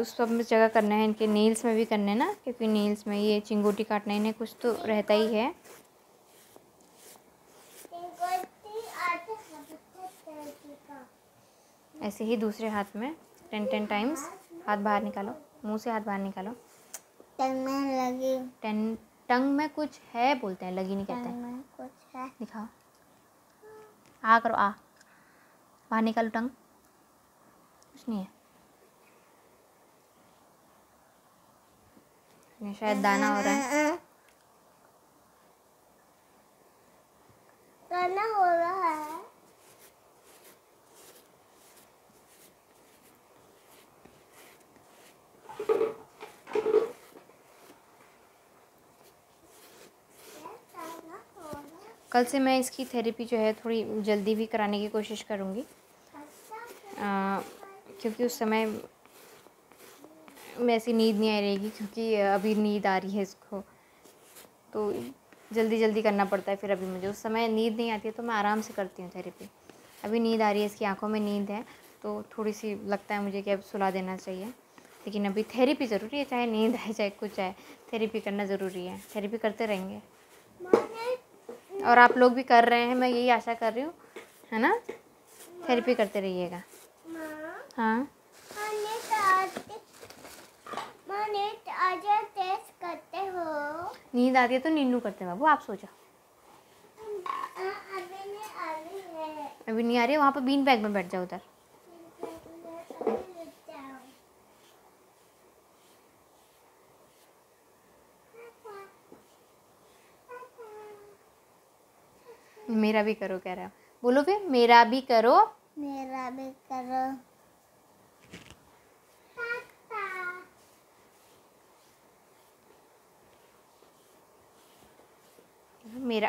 सब में जगह करना है, इनके नेल्स में भी करना है ना, क्योंकि नेल्स में ये चिंगोटी काटना, इन्हें कुछ तो रहता ही है। ऐसे ही दूसरे हाथ में 10 टाइम्स हाथ बाहर निकालो, मुंह से हाथ बाहर निकालो। टंग में लगी। टंग में कुछ है बोलते हैं, लगी नहीं कहते हैं। टंग में कुछ है। दिखाओ, आ करो, आ बाहर निकालो टंग। कुछ नहीं है, ये शायद दाना हो रहा है। दाना हो रहा है। कल से मैं इसकी थेरेपी जो है थोड़ी जल्दी भी कराने की कोशिश करूँगी, क्योंकि उस समय में ऐसी नींद नहीं आ रहेगी, क्योंकि अभी नींद आ रही है इसको, तो जल्दी जल्दी करना पड़ता है। फिर अभी मुझे उस समय नींद नहीं आती है तो मैं आराम से करती हूँ थेरेपी। अभी नींद आ रही है, इसकी आंखों में नींद है, तो थोड़ी सी लगता है मुझे कि अब सुला देना चाहिए। लेकिन अभी थेरेपी ज़रूरी है, चाहे नींद आए चाहे कुछ आए, थेरेपी करना ज़रूरी है। थेरेपी करते रहेंगे और आप लोग भी कर रहे हैं, मैं यही आशा कर रही हूँ, है ना। थेरेपी करते रहिएगा। हाँ, टेस्ट करते हो। नींद आती है तो नींदू करते हैं बाबू, आप सो जाओ। अभी नहीं आ रही है। अभी नहीं आ रही है, वहाँ पर बीन बैग में बैठ जाओ उधर। मेरा भी करो कह रहा है, बोलो फिर, मेरा भी करो। मेरा भी करो। मेरा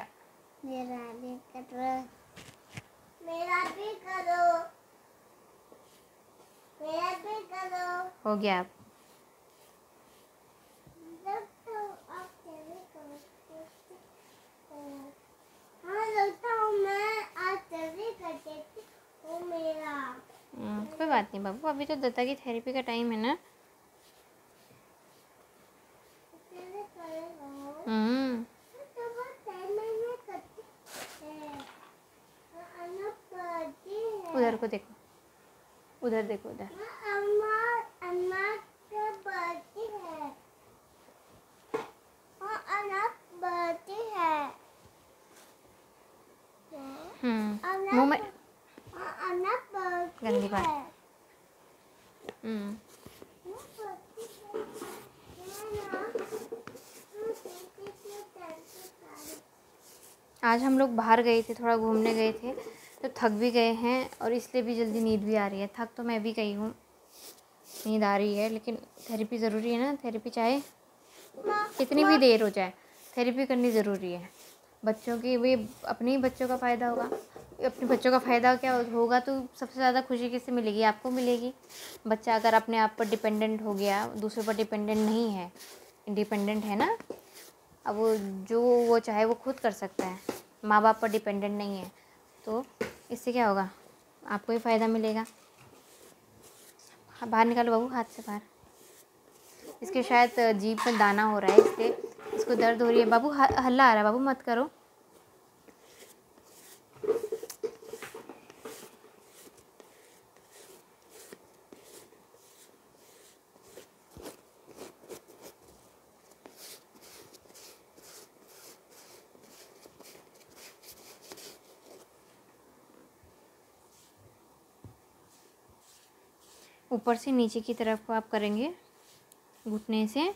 मेरा भी करो। मेरा भी करो। मेरा भी करो। हो गया अब। हाँ, लगता हूँ मैं आज जल्दी कर देती हूँ मेरा। कोई बात नहीं बाबू, अभी तो दत्ता की थेरेपी का टाइम है ना। उधर को देखो, उधर देखो, उधर। मुंह में गंदी बात। आज हम लोग बाहर गए थे, थोड़ा घूमने गए थे, तो थक भी गए हैं और इसलिए भी जल्दी नींद भी आ रही है। थक तो मैं भी गई हूँ, नींद आ रही है, लेकिन थेरेपी ज़रूरी है ना। थेरेपी चाहे कितनी भी देर हो जाए, थेरेपी करनी ज़रूरी है। बच्चों की भी, अपने ही बच्चों का फ़ायदा होगा। अपने बच्चों का फ़ायदा क्या होगा, तो सबसे ज़्यादा खुशी किससे मिलेगी, आपको मिलेगी। बच्चा अगर अपने आप पर डिपेंडेंट हो गया, दूसरों पर डिपेंडेंट नहीं है, इंडिपेंडेंट है ना, अब वो जो वो चाहे वो खुद कर सकता है, माँ बाप पर डिपेंडेंट नहीं है, तो इससे क्या होगा, आपको ही फ़ायदा मिलेगा। बाहर निकालो बाबू, हाथ से बाहर। इसके शायद जीभ में दाना हो रहा है, इसलिए इसको दर्द हो रही है। बाबू हल्ला आ रहा है, बाबू मत करो। ऊपर से नीचे की तरफ को आप करेंगे, घुटने से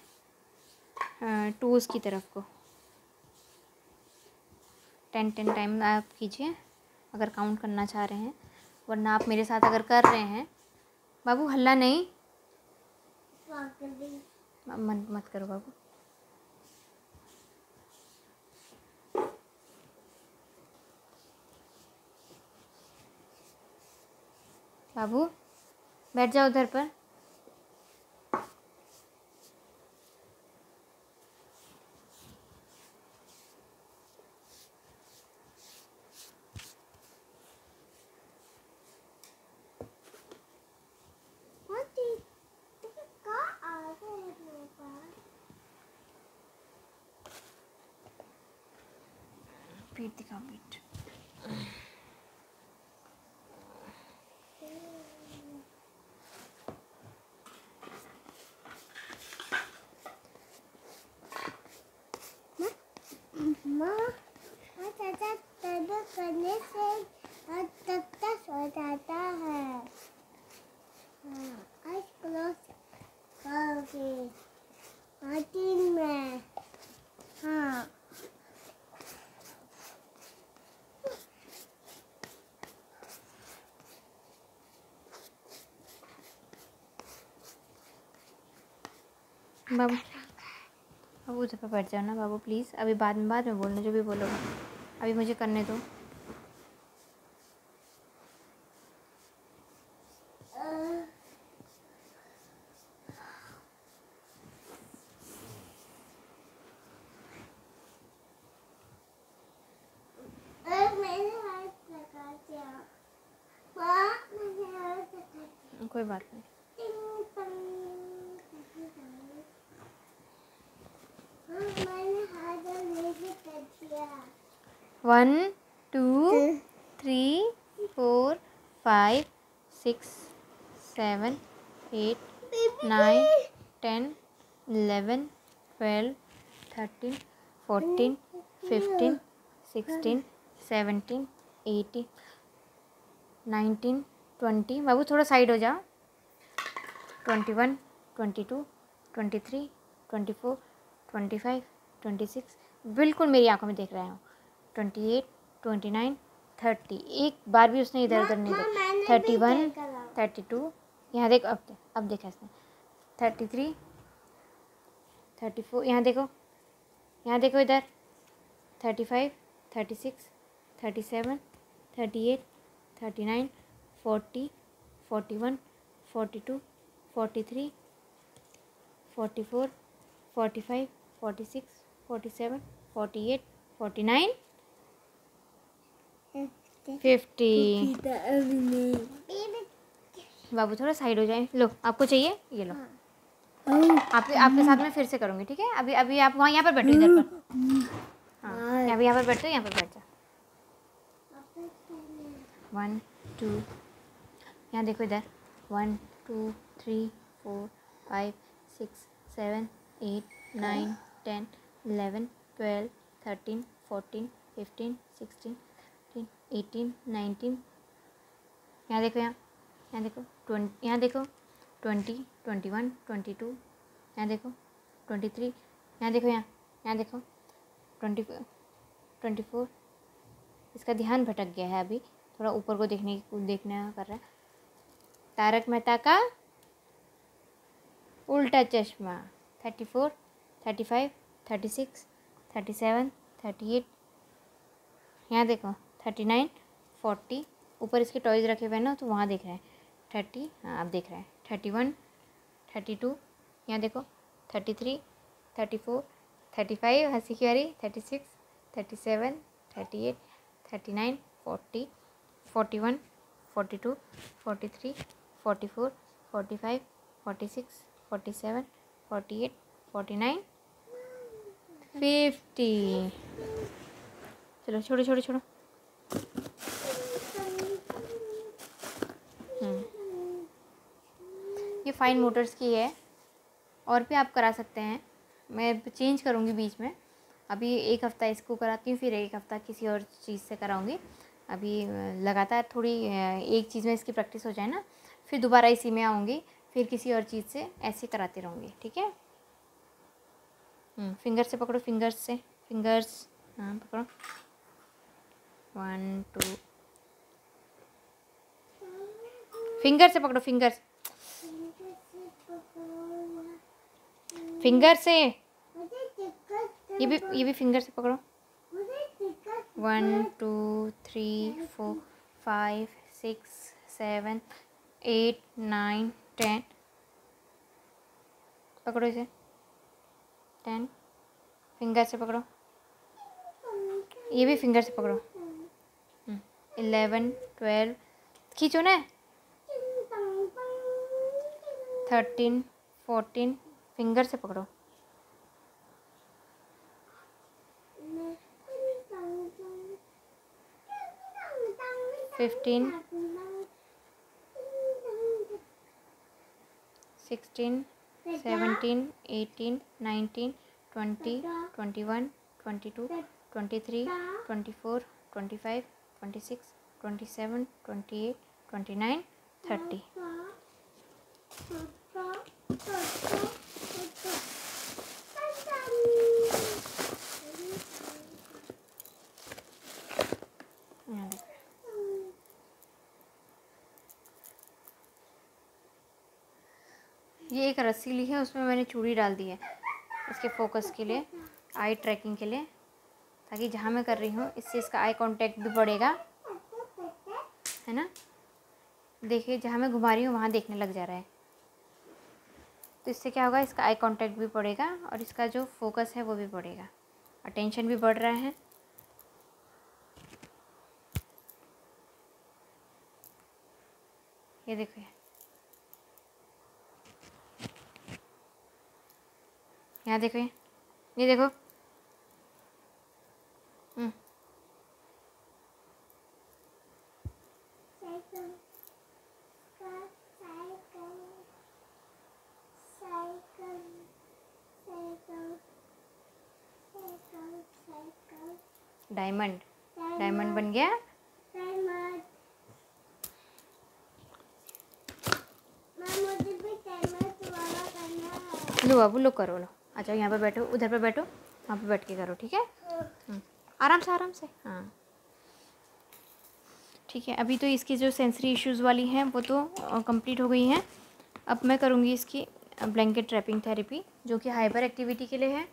टोज़ की तरफ को 10 टाइम आप कीजिए, अगर काउंट करना चाह रहे हैं। वरना आप मेरे साथ अगर कर रहे हैं, बाबू हल्ला नहीं, मत करो बाबू। बाबू बैठ जाओ उधर पर। पीठ दिखाओ, पीठ। माँ चाचा दर्द करने से तब तक सो जाता है। हाँ, आज क्लोज करोगे 18 में। हाँ बाबू, बाबू उधर पे बैठ जाओ ना बाबू प्लीज़। अभी बाद में बोलना जो भी बोलोगे, अभी मुझे करने दो। मैंने हाथ लगा दिया। माँ मैंने हाथ लगा दिया। कोई बात नहीं। टिंग टंग। हाँ, मैंने हाथ नहीं कर दिया। 1 2 3 4 5 6 7 8 9 10 11 12 13 14 15 16 17 18 19 20। बाबू थोड़ा साइड हो जाओ। 21 22 23 24 25 26। बिल्कुल मेरी आंखों में देख रहे हो। 28 29 30। एक बार भी उसने इधर उधर नहीं देखा। 31 32। यहाँ देखो, अब देखा इसने। 33 34। यहाँ देखो, यहाँ देखो इधर। 35 36 37 38 39 40 41 42 43 44 45 46 47 48 49 50। बाबू थोड़ा साइड हो जाए। लो, आपको चाहिए ये लो। आपके आपके साथ में फिर से करूँगी, ठीक है। अभी अभी आप वहाँ यहाँ पर बैठो, इधर पर। हाँ, अभी यहाँ पर बैठो, यहाँ पर बैठ जाओ। 1 2। यहाँ देखो इधर। 1 2 3 4 5 6 7 8 9 10 11 12 13 14 15 16 18 19। यहाँ देखो, यहाँ देखो 20। यहाँ देखो 20 21 22। यहाँ देखो 23। यहाँ देखो, यहाँ देखो 24 24। इसका ध्यान भटक गया है अभी, थोड़ा ऊपर को देखना कर रहा है। तारक मेहता का उल्टा चश्मा। 34 35 36 37 38। यहाँ देखो 39 40। ऊपर इसके टॉयज़ रखे हुए हैं ना, तो वहाँ देख रहे हैं। 30। हाँ, अब देख रहे हैं। 31 32। यहाँ देखो 33 34 35। हंसी की वाली। 36 37 38 39 40 41 42 43 44 45 46 47 48 49 50। चलो छोड़ो छोड़ो छोड़ो। ये फाइन मोटर्स की है, और भी आप करा सकते हैं। मैं चेंज करूँगी बीच में। अभी एक हफ़्ता इसको कराती हूँ, फिर एक हफ़्ता किसी और चीज़ से कराऊँगी। अभी लगातार थोड़ी एक चीज़ में इसकी प्रैक्टिस हो जाए ना, फिर दोबारा इसी में आऊँगी, फिर किसी और चीज़ से ऐसे कराती रहूँगी, ठीक है। फिंगर से पकड़ो, फिंगर्स से, फिंगर्स। हाँ पकड़ो। 1 2। फिंगर से पकड़ो, फिंगर्स, फिंगर से। ये भी फिंगर से पकड़ो। 1 2 3 4 5 6 7 8 9 10। पकड़ो इसे। 10। फिंगर से पकड़ो। ये भी फिंगर से पकड़ो। 11 12। खींचो ना। 13 14। फिंगर से पकड़ो। 15 15, 16, 17, 18, 19, 20, 21, 22, 23, 24, 25, 26, 27, 28, 29, 30। ये एक रस्सी ली है, उसमें मैंने चूड़ी डाल दी है इसके फोकस के लिए, आई ट्रैकिंग के लिए, ताकि जहाँ मैं कर रही हूँ इससे इसका आई कांटेक्ट भी बढ़ेगा, है ना। देखिए जहाँ मैं घुमा रही हूँ वहाँ देखने लग जा रहा है, तो इससे क्या होगा, इसका आई कांटेक्ट भी बढ़ेगा और इसका जो फोकस है वो भी बढ़ेगा, अटेंशन भी बढ़ रहा है। ये देखो, यहाँ देखो, ये देखो। डायमंड, डायमंड बन गया। लो बाबू, लो करो, लो आ जाओ, यहाँ पे बैठो, उधर पे बैठो, वहाँ पे बैठ के करो, ठीक है। आराम से, आराम से, हाँ ठीक है। अभी तो इसकी जो सेंसरी इश्यूज़ वाली हैं वो तो कंप्लीट हो गई हैं। अब मैं करूँगी इसकी ब्लैंकेट ट्रैपिंग थेरेपी, जो कि हाइपर एक्टिविटी के लिए है।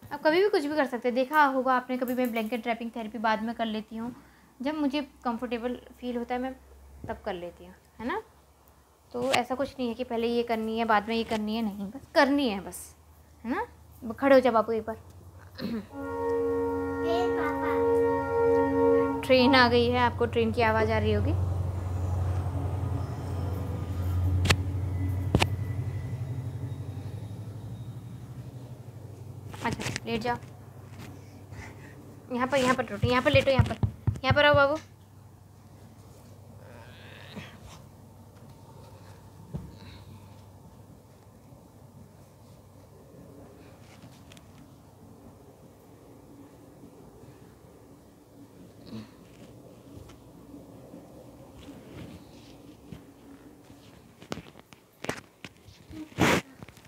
अब कभी भी कुछ भी कर सकते हैं, देखा होगा आपने कभी, मैं ब्लैंकेट ट्रैपिंग थेरेपी बाद में कर लेती हूँ, जब मुझे कंफर्टेबल फील होता है मैं तब कर लेती हूँ, है ना। तो ऐसा कुछ नहीं है कि पहले ये करनी है बाद में ये करनी है, नहीं, बस करनी है बस, है ना। खड़े हो जाओ बापू एक बार। ट्रेन आ गई है, आपको ट्रेन की आवाज़ आ रही होगी। अच्छा लेट जाओ, यहाँ पर लेटो, यहाँ पर आओ बाबू।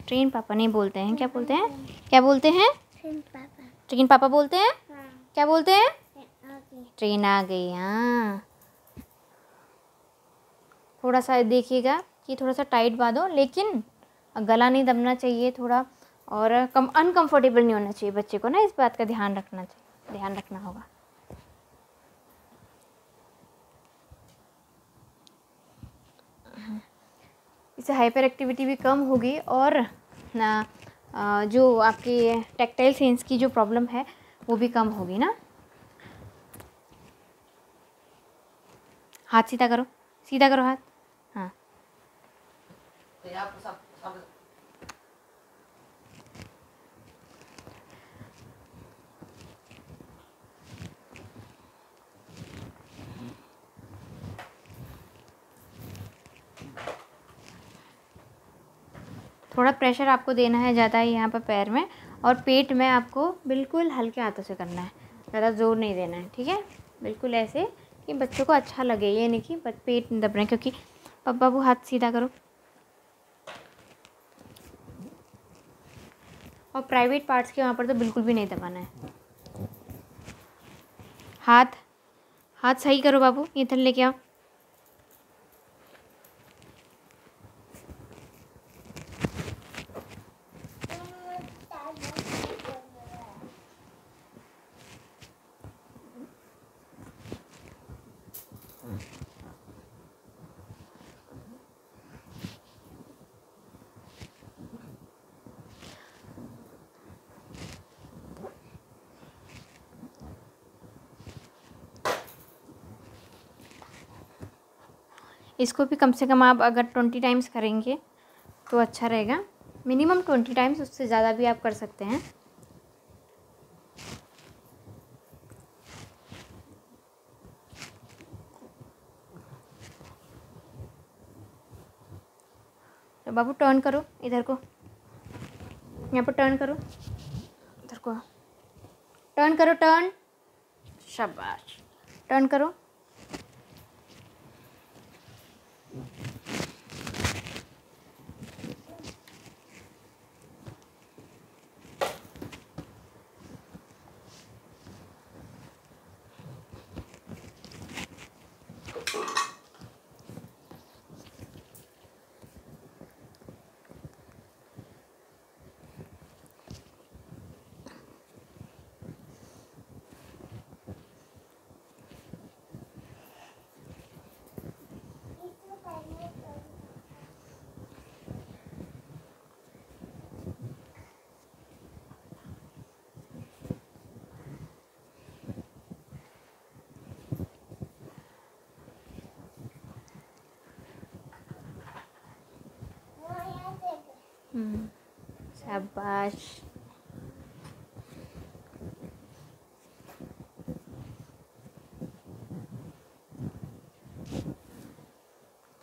ट्रेन पापा नहीं बोलते हैं, क्या बोलते हैं, क्या बोलते हैं, ट्रेन पापा बोलते हैं। क्या बोलते हैं, ट्रेन आ गई। हाँ, थोड़ा सा देखिएगा कि थोड़ा सा टाइट बांधो, लेकिन गला नहीं दबना चाहिए थोड़ा, और अनकंफर्टेबल नहीं होना चाहिए बच्चे को ना, इस बात का ध्यान रखना चाहिए, ध्यान रखना होगा। इससे हाइपर एक्टिविटी भी कम होगी, और ना जो आपकी टैक्टाइल सेंस की जो प्रॉब्लम है वो भी कम होगी ना। हाथ सीधा करो, सीधा करो हाथ, हाँ। थोड़ा प्रेशर आपको देना है ज़्यादा ही यहाँ पर पैर में, और पेट में आपको बिल्कुल हल्के हाथों से करना है, ज़्यादा ज़ोर नहीं देना है, ठीक है। बिल्कुल ऐसे कि बच्चों को अच्छा लगे, ये नहीं कि पेट दब रहे हैं, क्योंकि बाबू हाथ सीधा करो। और प्राइवेट पार्ट्स के वहाँ पर तो बिल्कुल भी नहीं दबाना है। हाथ सही करो बाबू, इधर लेके आओ। इसको भी कम से कम आप अगर 20 टाइम्स करेंगे तो अच्छा रहेगा, मिनिमम 20 टाइम्स, उससे ज़्यादा भी आप कर सकते हैं। तो बाबू टर्न करो इधर को, यहाँ पर टर्न करो, इधर को टर्न करो, टर्न, शाबाश, टर्न करो। शाबाश।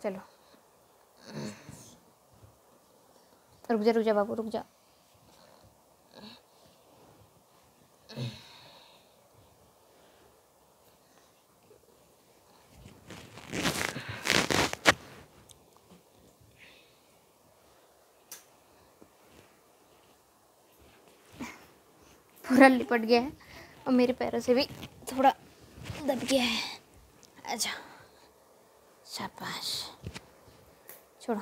चलो रुक जा बाबू, रुक जा। पूरा लिपट गया है और मेरे पैरों से भी थोड़ा दब गया है। अच्छा, शाबाश, छोड़ो।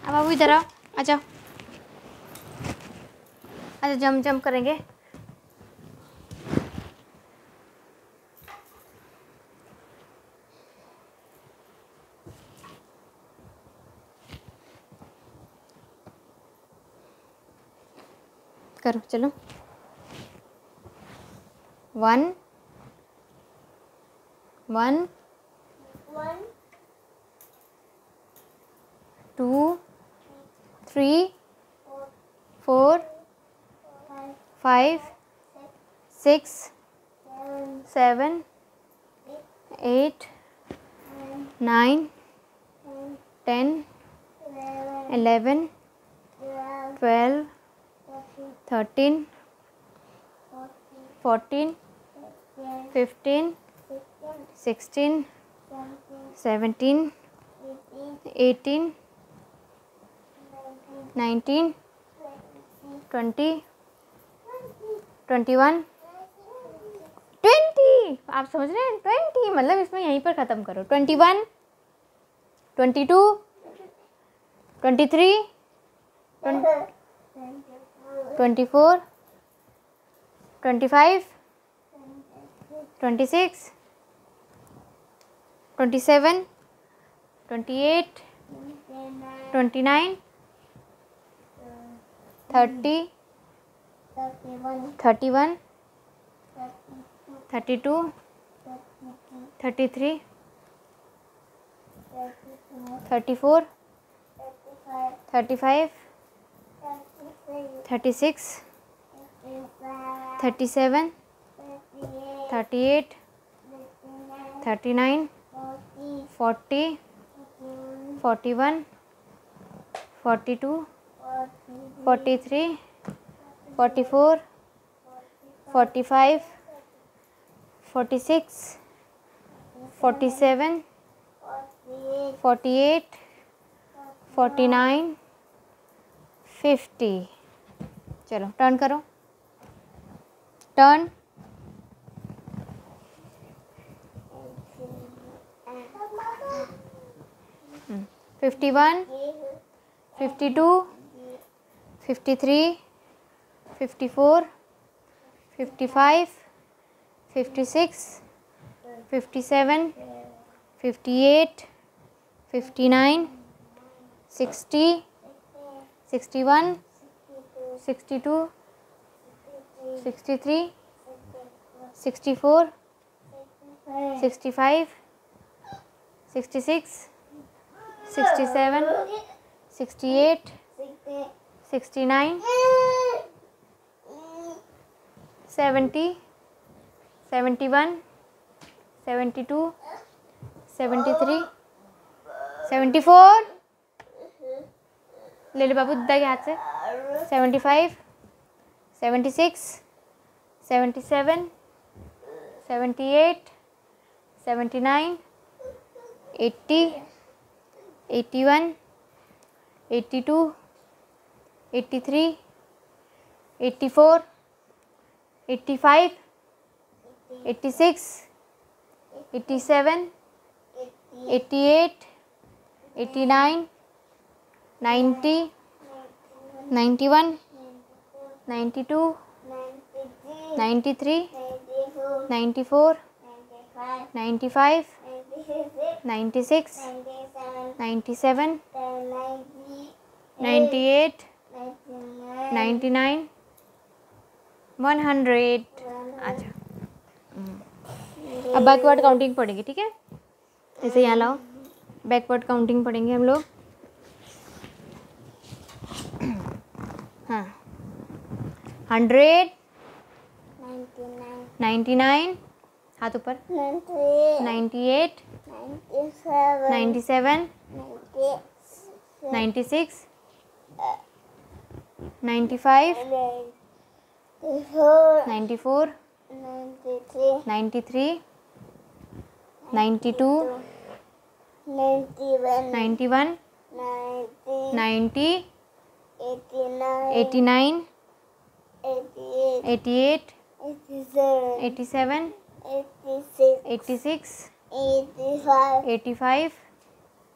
अब बाबू इधर आओ, आ जाओ, अच्छा जम करेंगे। करो, चलो। 1 1 1 2 3 4 5 6 7 8 9 10 11 12 13 14 15 16 17 18 19 20 21 20। आप समझ रहे हैं, 20 मतलब इसमें यहीं पर ख़त्म करो। 21 22 23 24 25 26 27 28 29 30 31 32 33 34 35 36 37 38 39 40 41 42 43 44 45 46 47 48 49 50। चलो टर्न करो, टर्न। Hmm. 51 52 53 54 55 56 57 58 59 60 61 62 63 64 65 66 67, 68, 69, 70, 71, 72, 73, 74, ले ले बाबू दादा के हाथ से, 75, 76, 77, 78, 79, 80, 81, 82, 83, 84, 85, 86, 87, 88, 89, 90, 91, 92, 93, 94, 95, 96, 97, 98, 99, 100। अच्छा, अब बैकवर्ड काउंटिंग पढ़ेंगे, ठीक है। ऐसे यहाँ लाओ, बैकवर्ड काउंटिंग पढ़ेंगे हम लोग। हाँ, 100, 99, हाथ ऊपर, 98, 97, 96, 95, 94, 93, 92, 91, 90, 89, 88, 87, 86, 85,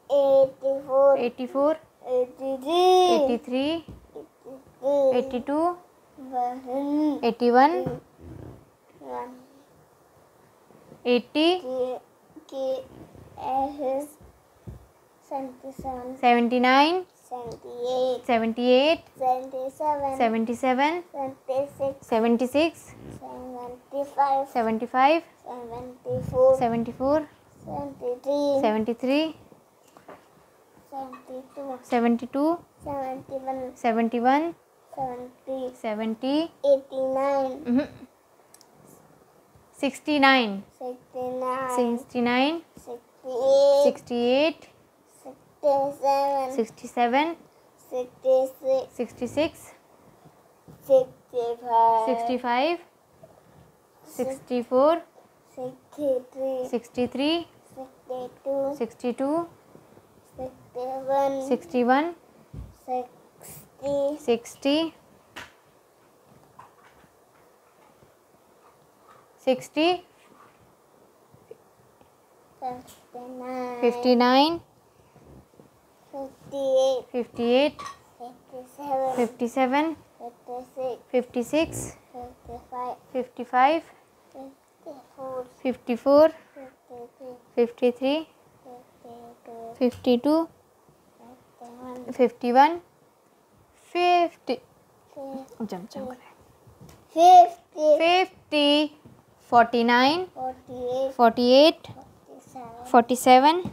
84, 83, 82, 81, 80, 79, 78, 77, 76, 75, 74, 73, 72, 71, 70, 69, 69, 68, 67, 66, 65, 64, 63, 62, 61, 60, 60, 59, 58, 57, 56, 55, 54, 53, 52, 51, 50, 50, 49, 48, 47,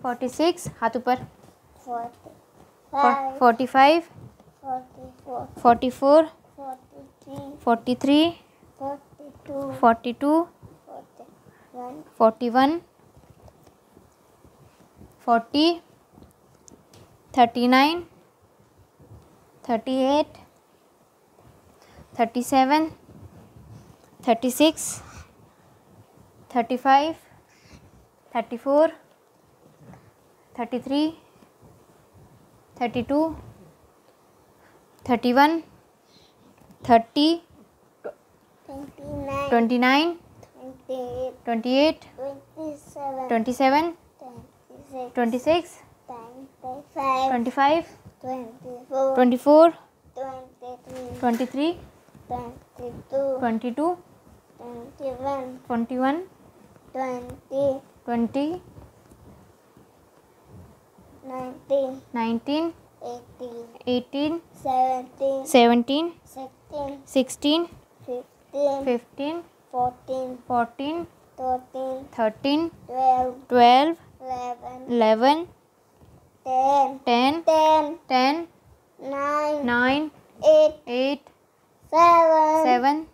46, हाथ ऊपर, 45, 44, 43, 42, 41, 40, 39, 38, 37, 36, 35, 34, 33, 32, 31, 30, 29, 28, 27, 26, 25, 24, 23, 22, 21, 20, 19, 18, 17, 16, 15, 14, 13, 12, 11, 10, 10, 10, 10, 9, 9, 8, 8, 7, 7,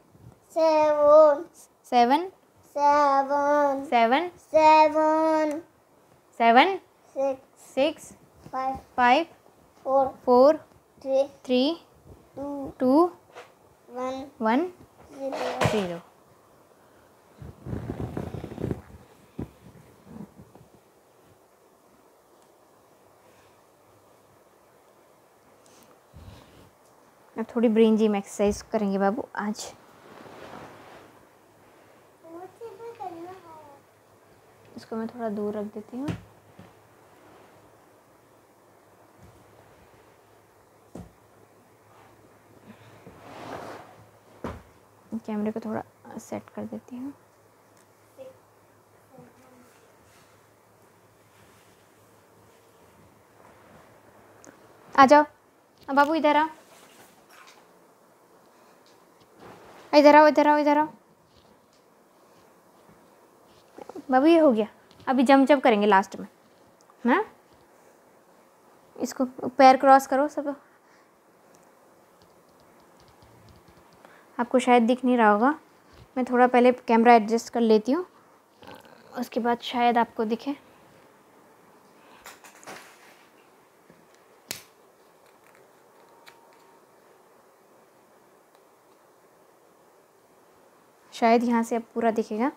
7, 7, 7, 7, 7, 7, 6, 6, 5, 5, 4, 4, 3, 3, 2, 2, 1, 1, 0. 0. अब थोड़ी ब्रेन जिम एक्सरसाइज करेंगे बाबू आज। मुझे भी करना है। इसको मैं थोड़ा दूर रख देती हूँ। कैमरे को थोड़ा सेट कर देती हूँ। आ जाओ, अब बाबू इधर आओ, इधर आओ, इधर आओ, इधर आओ। बाबू ये हो गया, अभी जंप जंप करेंगे लास्ट में, हाँ। इसको पैर क्रॉस करो सब। आपको शायद दिख नहीं रहा होगा, मैं थोड़ा पहले कैमरा एडजस्ट कर लेती हूँ, उसके बाद शायद आपको दिखे। शायद यहाँ से अब पूरा दिखेगा।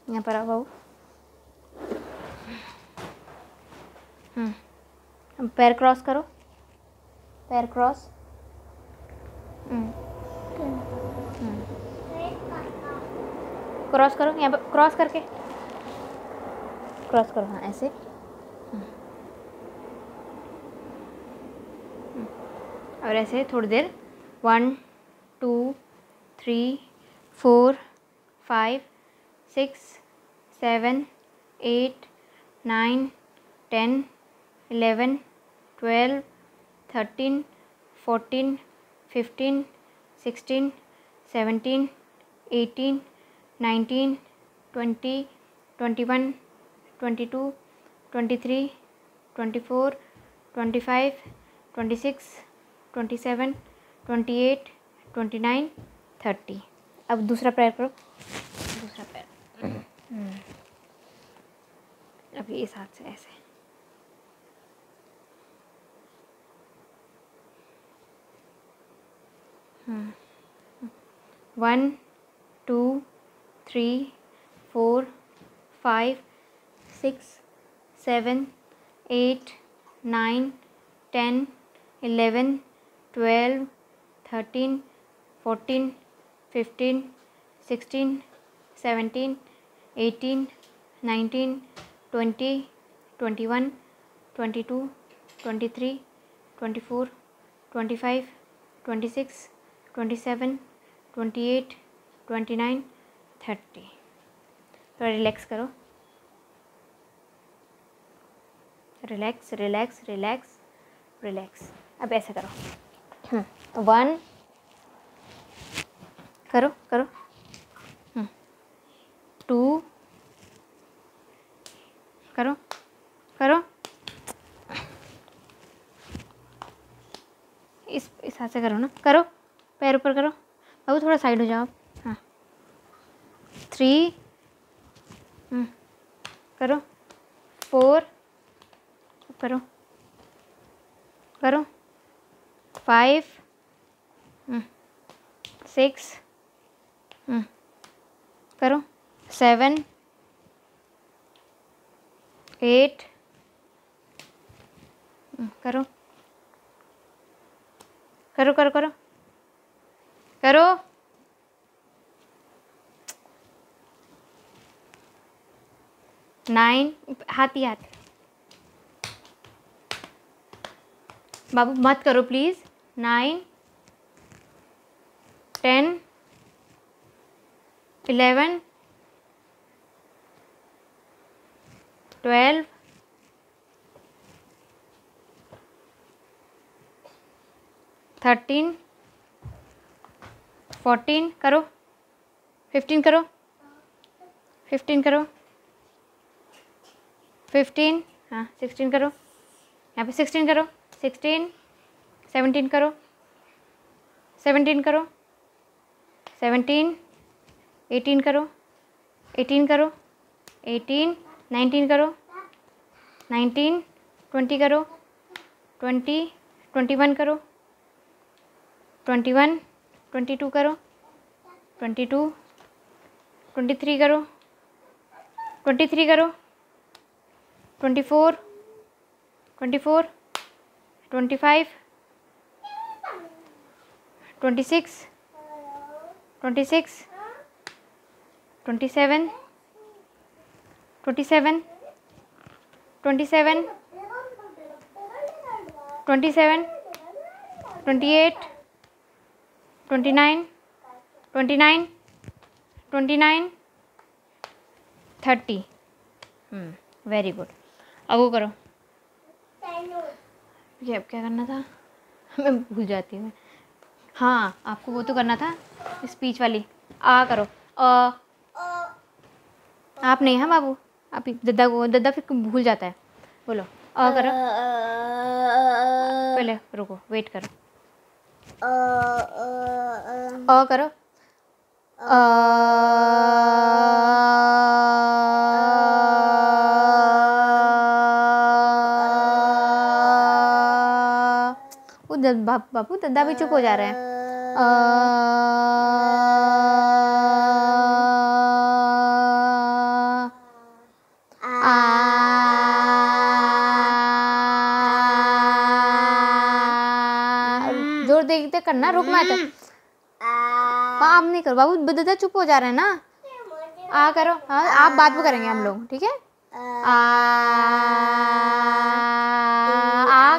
यहाँ पर आओ बाबू। अब पैर क्रॉस करो, पैर क्रॉस। क्रॉस करो, यहाँ पर क्रॉस करके क्रॉस करो, हाँ ऐसे। और ऐसे थोड़ी देर 1 2 3 4 5 6 7 8 9 10 11 12 13 14 15 16 17 18 19 20 21 22 23 24 25 26 27 28 29 30। अब दूसरा पैर करो, दूसरा पैर। अब ये इस हाथ से ऐसे। वन 2 3 4 5 6 7 8 9 10 11 12 13 14 15 16 17 18 19 20 21 22 23 24 25 26 27 28 29 30। थोड़ा रिलैक्स करो, रिलैक्स रिलैक्स रिलैक्स रिलैक्स। अब ऐसे करो, 1 करो करो, 2 करो करो, इस हाथ से करो ना, करो पैर ऊपर करो बाबू, थोड़ा साइड हो जाओ। हाँ 3 करो, 4 करो करो, 5 6 करो, 7 8 करो करो करो करो करो, 9 हाथ ही हाथ। बाबू मत करो प्लीज़। 9 10 11 12 13 14 करो, 15 करो, 15 करो, 15, हाँ 16 करो, यहाँ पे 16 करो, 16, 17 करो, 17 करो, 17, 18 करो, 18 करो, 18, 19 करो, 19, 20 करो, 20, 21 करो, 21, 22 करो, 22, 23 करो, 23 करो, 24, 24, 25, 26, 26, 27, 27, 27, 27, 28, 29, 29, 29, 30। Very good. अब वो करो, ये अब क्या करना था मैं भूल जाती हूँ। हाँ आपको वो तो करना था स्पीच वाली। आ करो, आप नहीं, हाँ बाबू आप ही, दद्दा फिर भूल जाता है। बोलो अ करो, पहले रुको वेट करो, अ करो, बाबू दद्दा भी चुप हो जा रहे हैं। जोर देखते करना, रुक मत। आप नहीं करो बाबू, दद्दा चुप हो जा रहे हैं ना। आ करो, हाँ आप बात भी करेंगे हम लोग, ठीक है। आ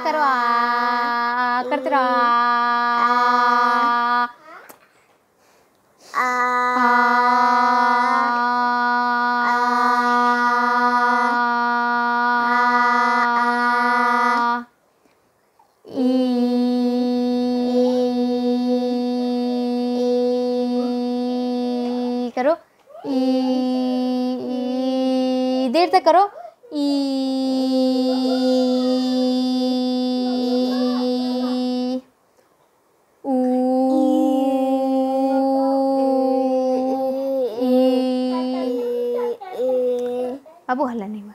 करो, आ करते रहो, करो देर तक करो, बाबू हल्ला नहीं मार।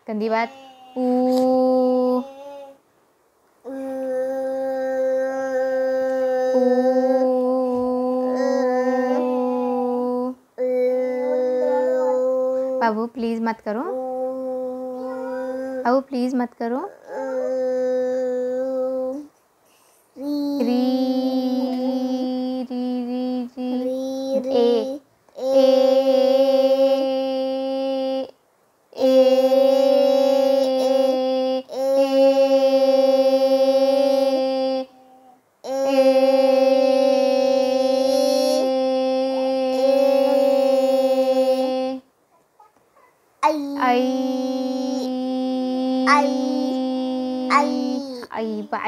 गंदी बात। बाबू प्लीज मत करो, बाबू प्लीज मत करो। री री री री ए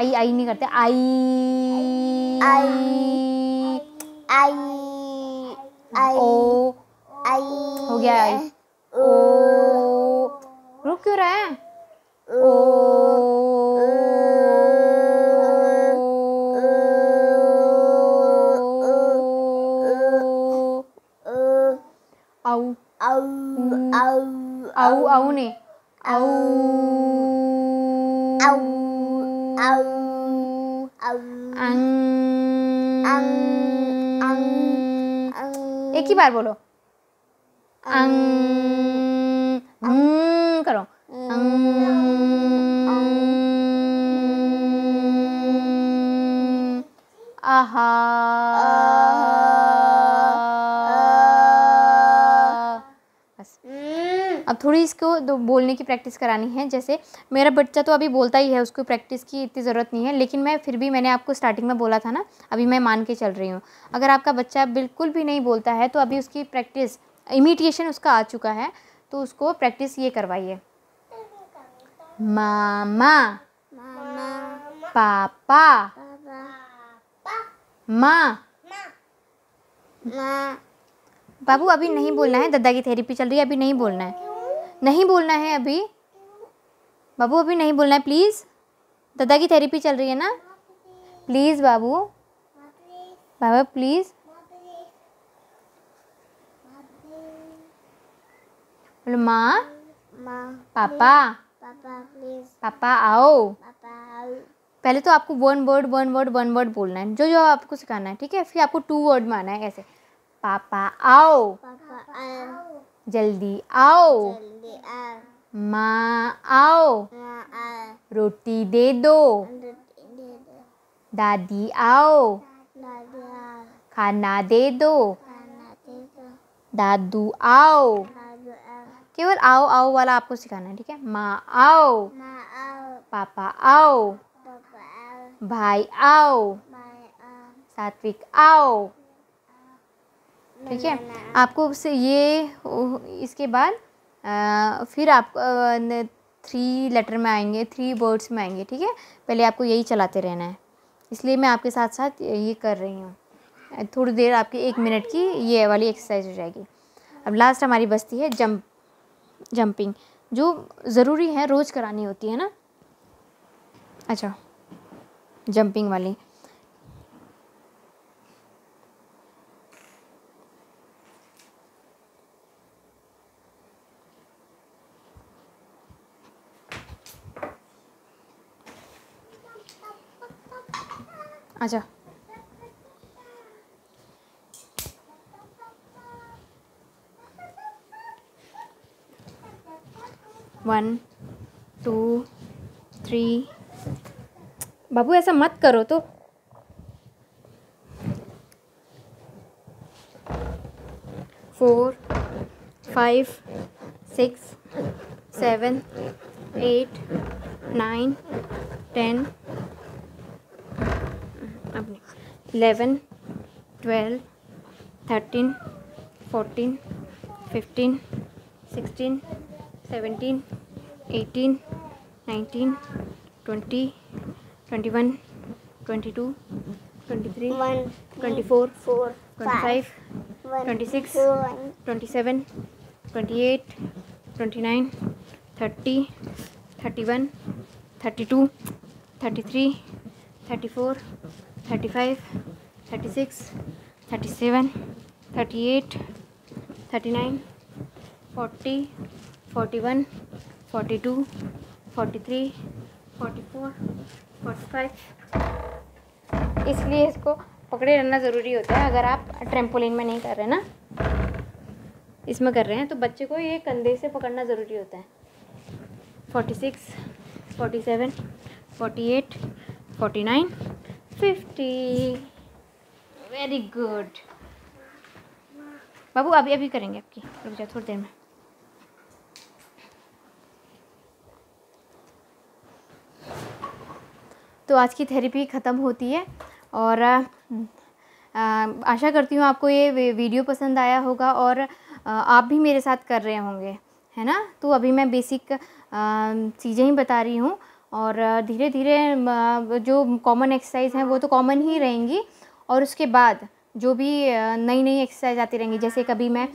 आई आई नहीं करते, आई आई आई आई ओ आई हो गया, आई ओ रुक क्यों रहा है, ओ आऊ आऊ आऊ आऊ आऊ ने आऊ आऊ आऊ एक ही बार बोलो, करो, आहा बस। अब थोड़ी इसको बोलने की प्रैक्टिस करानी है। जैसे मेरा बच्चा तो अभी बोलता ही है, उसको प्रैक्टिस की इतनी ज़रूरत नहीं है, लेकिन मैं फिर भी मैंने आपको स्टार्टिंग में बोला था ना, अभी मैं मान के चल रही हूँ। अगर आपका बच्चा बिल्कुल भी नहीं बोलता है तो अभी उसकी प्रैक्टिस, इमिटेशन उसका आ चुका है, तो उसको प्रैक्टिस ये करवाइए। मामा, पापा, माँ। बाबू अभी नहीं बोलना है, दादा की थेरेपी चल रही है, अभी नहीं बोलना है, नहीं बोलना है अभी बाबू, अभी नहीं बोलना है प्लीज़, दादा की थेरेपी चल रही है ना, प्लीज़ बाबू, बाबा प्लीज़। बोलो माँ, पापा, पापा आओ। पहले तो आपको वन वर्ड बोलना है, जो आपको सिखाना है, ठीक है। फिर आपको 2 वर्ड में आना है, ऐसे पापा आओ, जल्दी आओ, माँ आओ, रोटी दे दो, दादी आओ, खाना दे दो, दादू आओ। केवल आओ आओ वाला आपको सिखाना है, ठीक है। माँ आओ, पापा आओ, भाई आओ, सात्विक आओ, ठीक है। आपको उससे ये, इसके बाद फिर आप 3 लेटर में आएंगे, 3 वर्ड्स में आएंगे, ठीक है। पहले आपको यही चलाते रहना है, इसलिए मैं आपके साथ साथ ये कर रही हूँ। थोड़ी देर आपकी 1 मिनट की ये वाली एक्सरसाइज हो जाएगी। अब लास्ट हमारी बचती है जंपिंग, जो ज़रूरी है, रोज़ करानी होती है ना। अच्छा, जंपिंग वाली। अच्छा, वन, 2, 3। बाबू ऐसा मत करो तो। 4, 5, 6, 7, 8, 9, 10, 11, 12, 13, 14, 15, 16, 17, 18, 19, 20, 21, 22, 23, 24, 25, 26, 27, 28, 29, 30, 31, 32, 33, 34, 35, 36, 37, 38, 39, 40, 41, 42, 43, 44, 45। इसलिए इसको पकड़े रहना ज़रूरी होता है। अगर आप ट्रैम्पोलिन में नहीं कर रहे ना, इसमें कर रहे हैं, तो बच्चे को ये कंधे से पकड़ना ज़रूरी होता है। 46, 47, 48, 49, 50। वेरी गुड बाबू, अभी करेंगे आपकी, रुक जाओ थोड़ी देर में। तो आज की थेरेपी ख़त्म होती है, और आशा करती हूँ आपको ये वीडियो पसंद आया होगा, और आप भी मेरे साथ कर रहे होंगे, है ना। तो अभी मैं बेसिक चीज़ें ही बता रही हूँ, और धीरे धीरे जो कॉमन एक्सरसाइज हैं वो तो कॉमन ही रहेंगी, और उसके बाद जो भी नई नई एक्सरसाइज आती रहेंगी, जैसे कभी मैं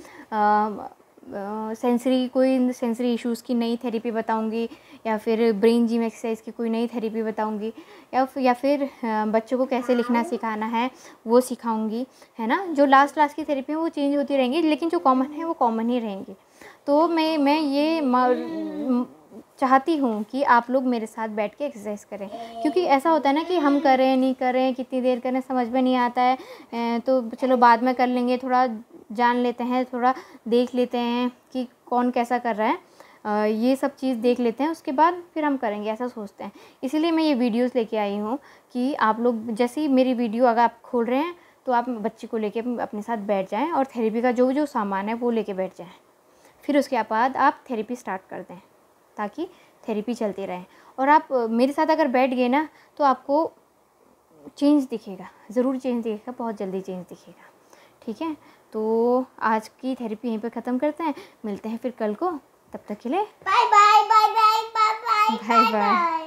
कोई सेंसरी इश्यूज़ की नई थेरेपी बताऊंगी, या फिर ब्रेन जिम एक्सरसाइज की कोई नई थेरेपी बताऊंगी, या फिर बच्चों को कैसे लिखना सिखाना है वो सिखाऊंगी, है ना। जो लास्ट की थेरेपी है वो चेंज होती रहेंगी, लेकिन जो कॉमन है वो कॉमन ही रहेंगी। तो मैं ये चाहती हूँ कि आप लोग मेरे साथ बैठ के एक्सरसाइज करें, क्योंकि ऐसा होता है ना कि हम करें नहीं करें, कितनी देर करें, समझ में नहीं आता है, तो चलो बाद में कर लेंगे, थोड़ा जान लेते हैं, थोड़ा देख लेते हैं कि कौन कैसा कर रहा है, ये सब चीज़ देख लेते हैं, उसके बाद फिर हम करेंगे, ऐसा सोचते हैं। इसीलिए मैं ये वीडियोस लेके आई हूँ कि आप लोग जैसे ही मेरी वीडियो अगर आप खोल रहे हैं तो आप बच्चे को लेके अपने साथ बैठ जाएं, और थेरेपी का जो जो सामान है वो लेके बैठ जाएं। फिर उसके बाद आप थेरेपी स्टार्ट कर दें, ताकि थेरेपी चलती रहे। और आप मेरे साथ अगर बैठ गए ना तो आपको चेंज दिखेगा, ज़रूर चेंज दिखेगा, बहुत जल्दी चेंज दिखेगा। ठीक है, तो आज की थेरेपी यहीं पे ख़त्म करते हैं, मिलते हैं फिर कल को, तब तक के लिए bye bye bye bye bye bye bye bye.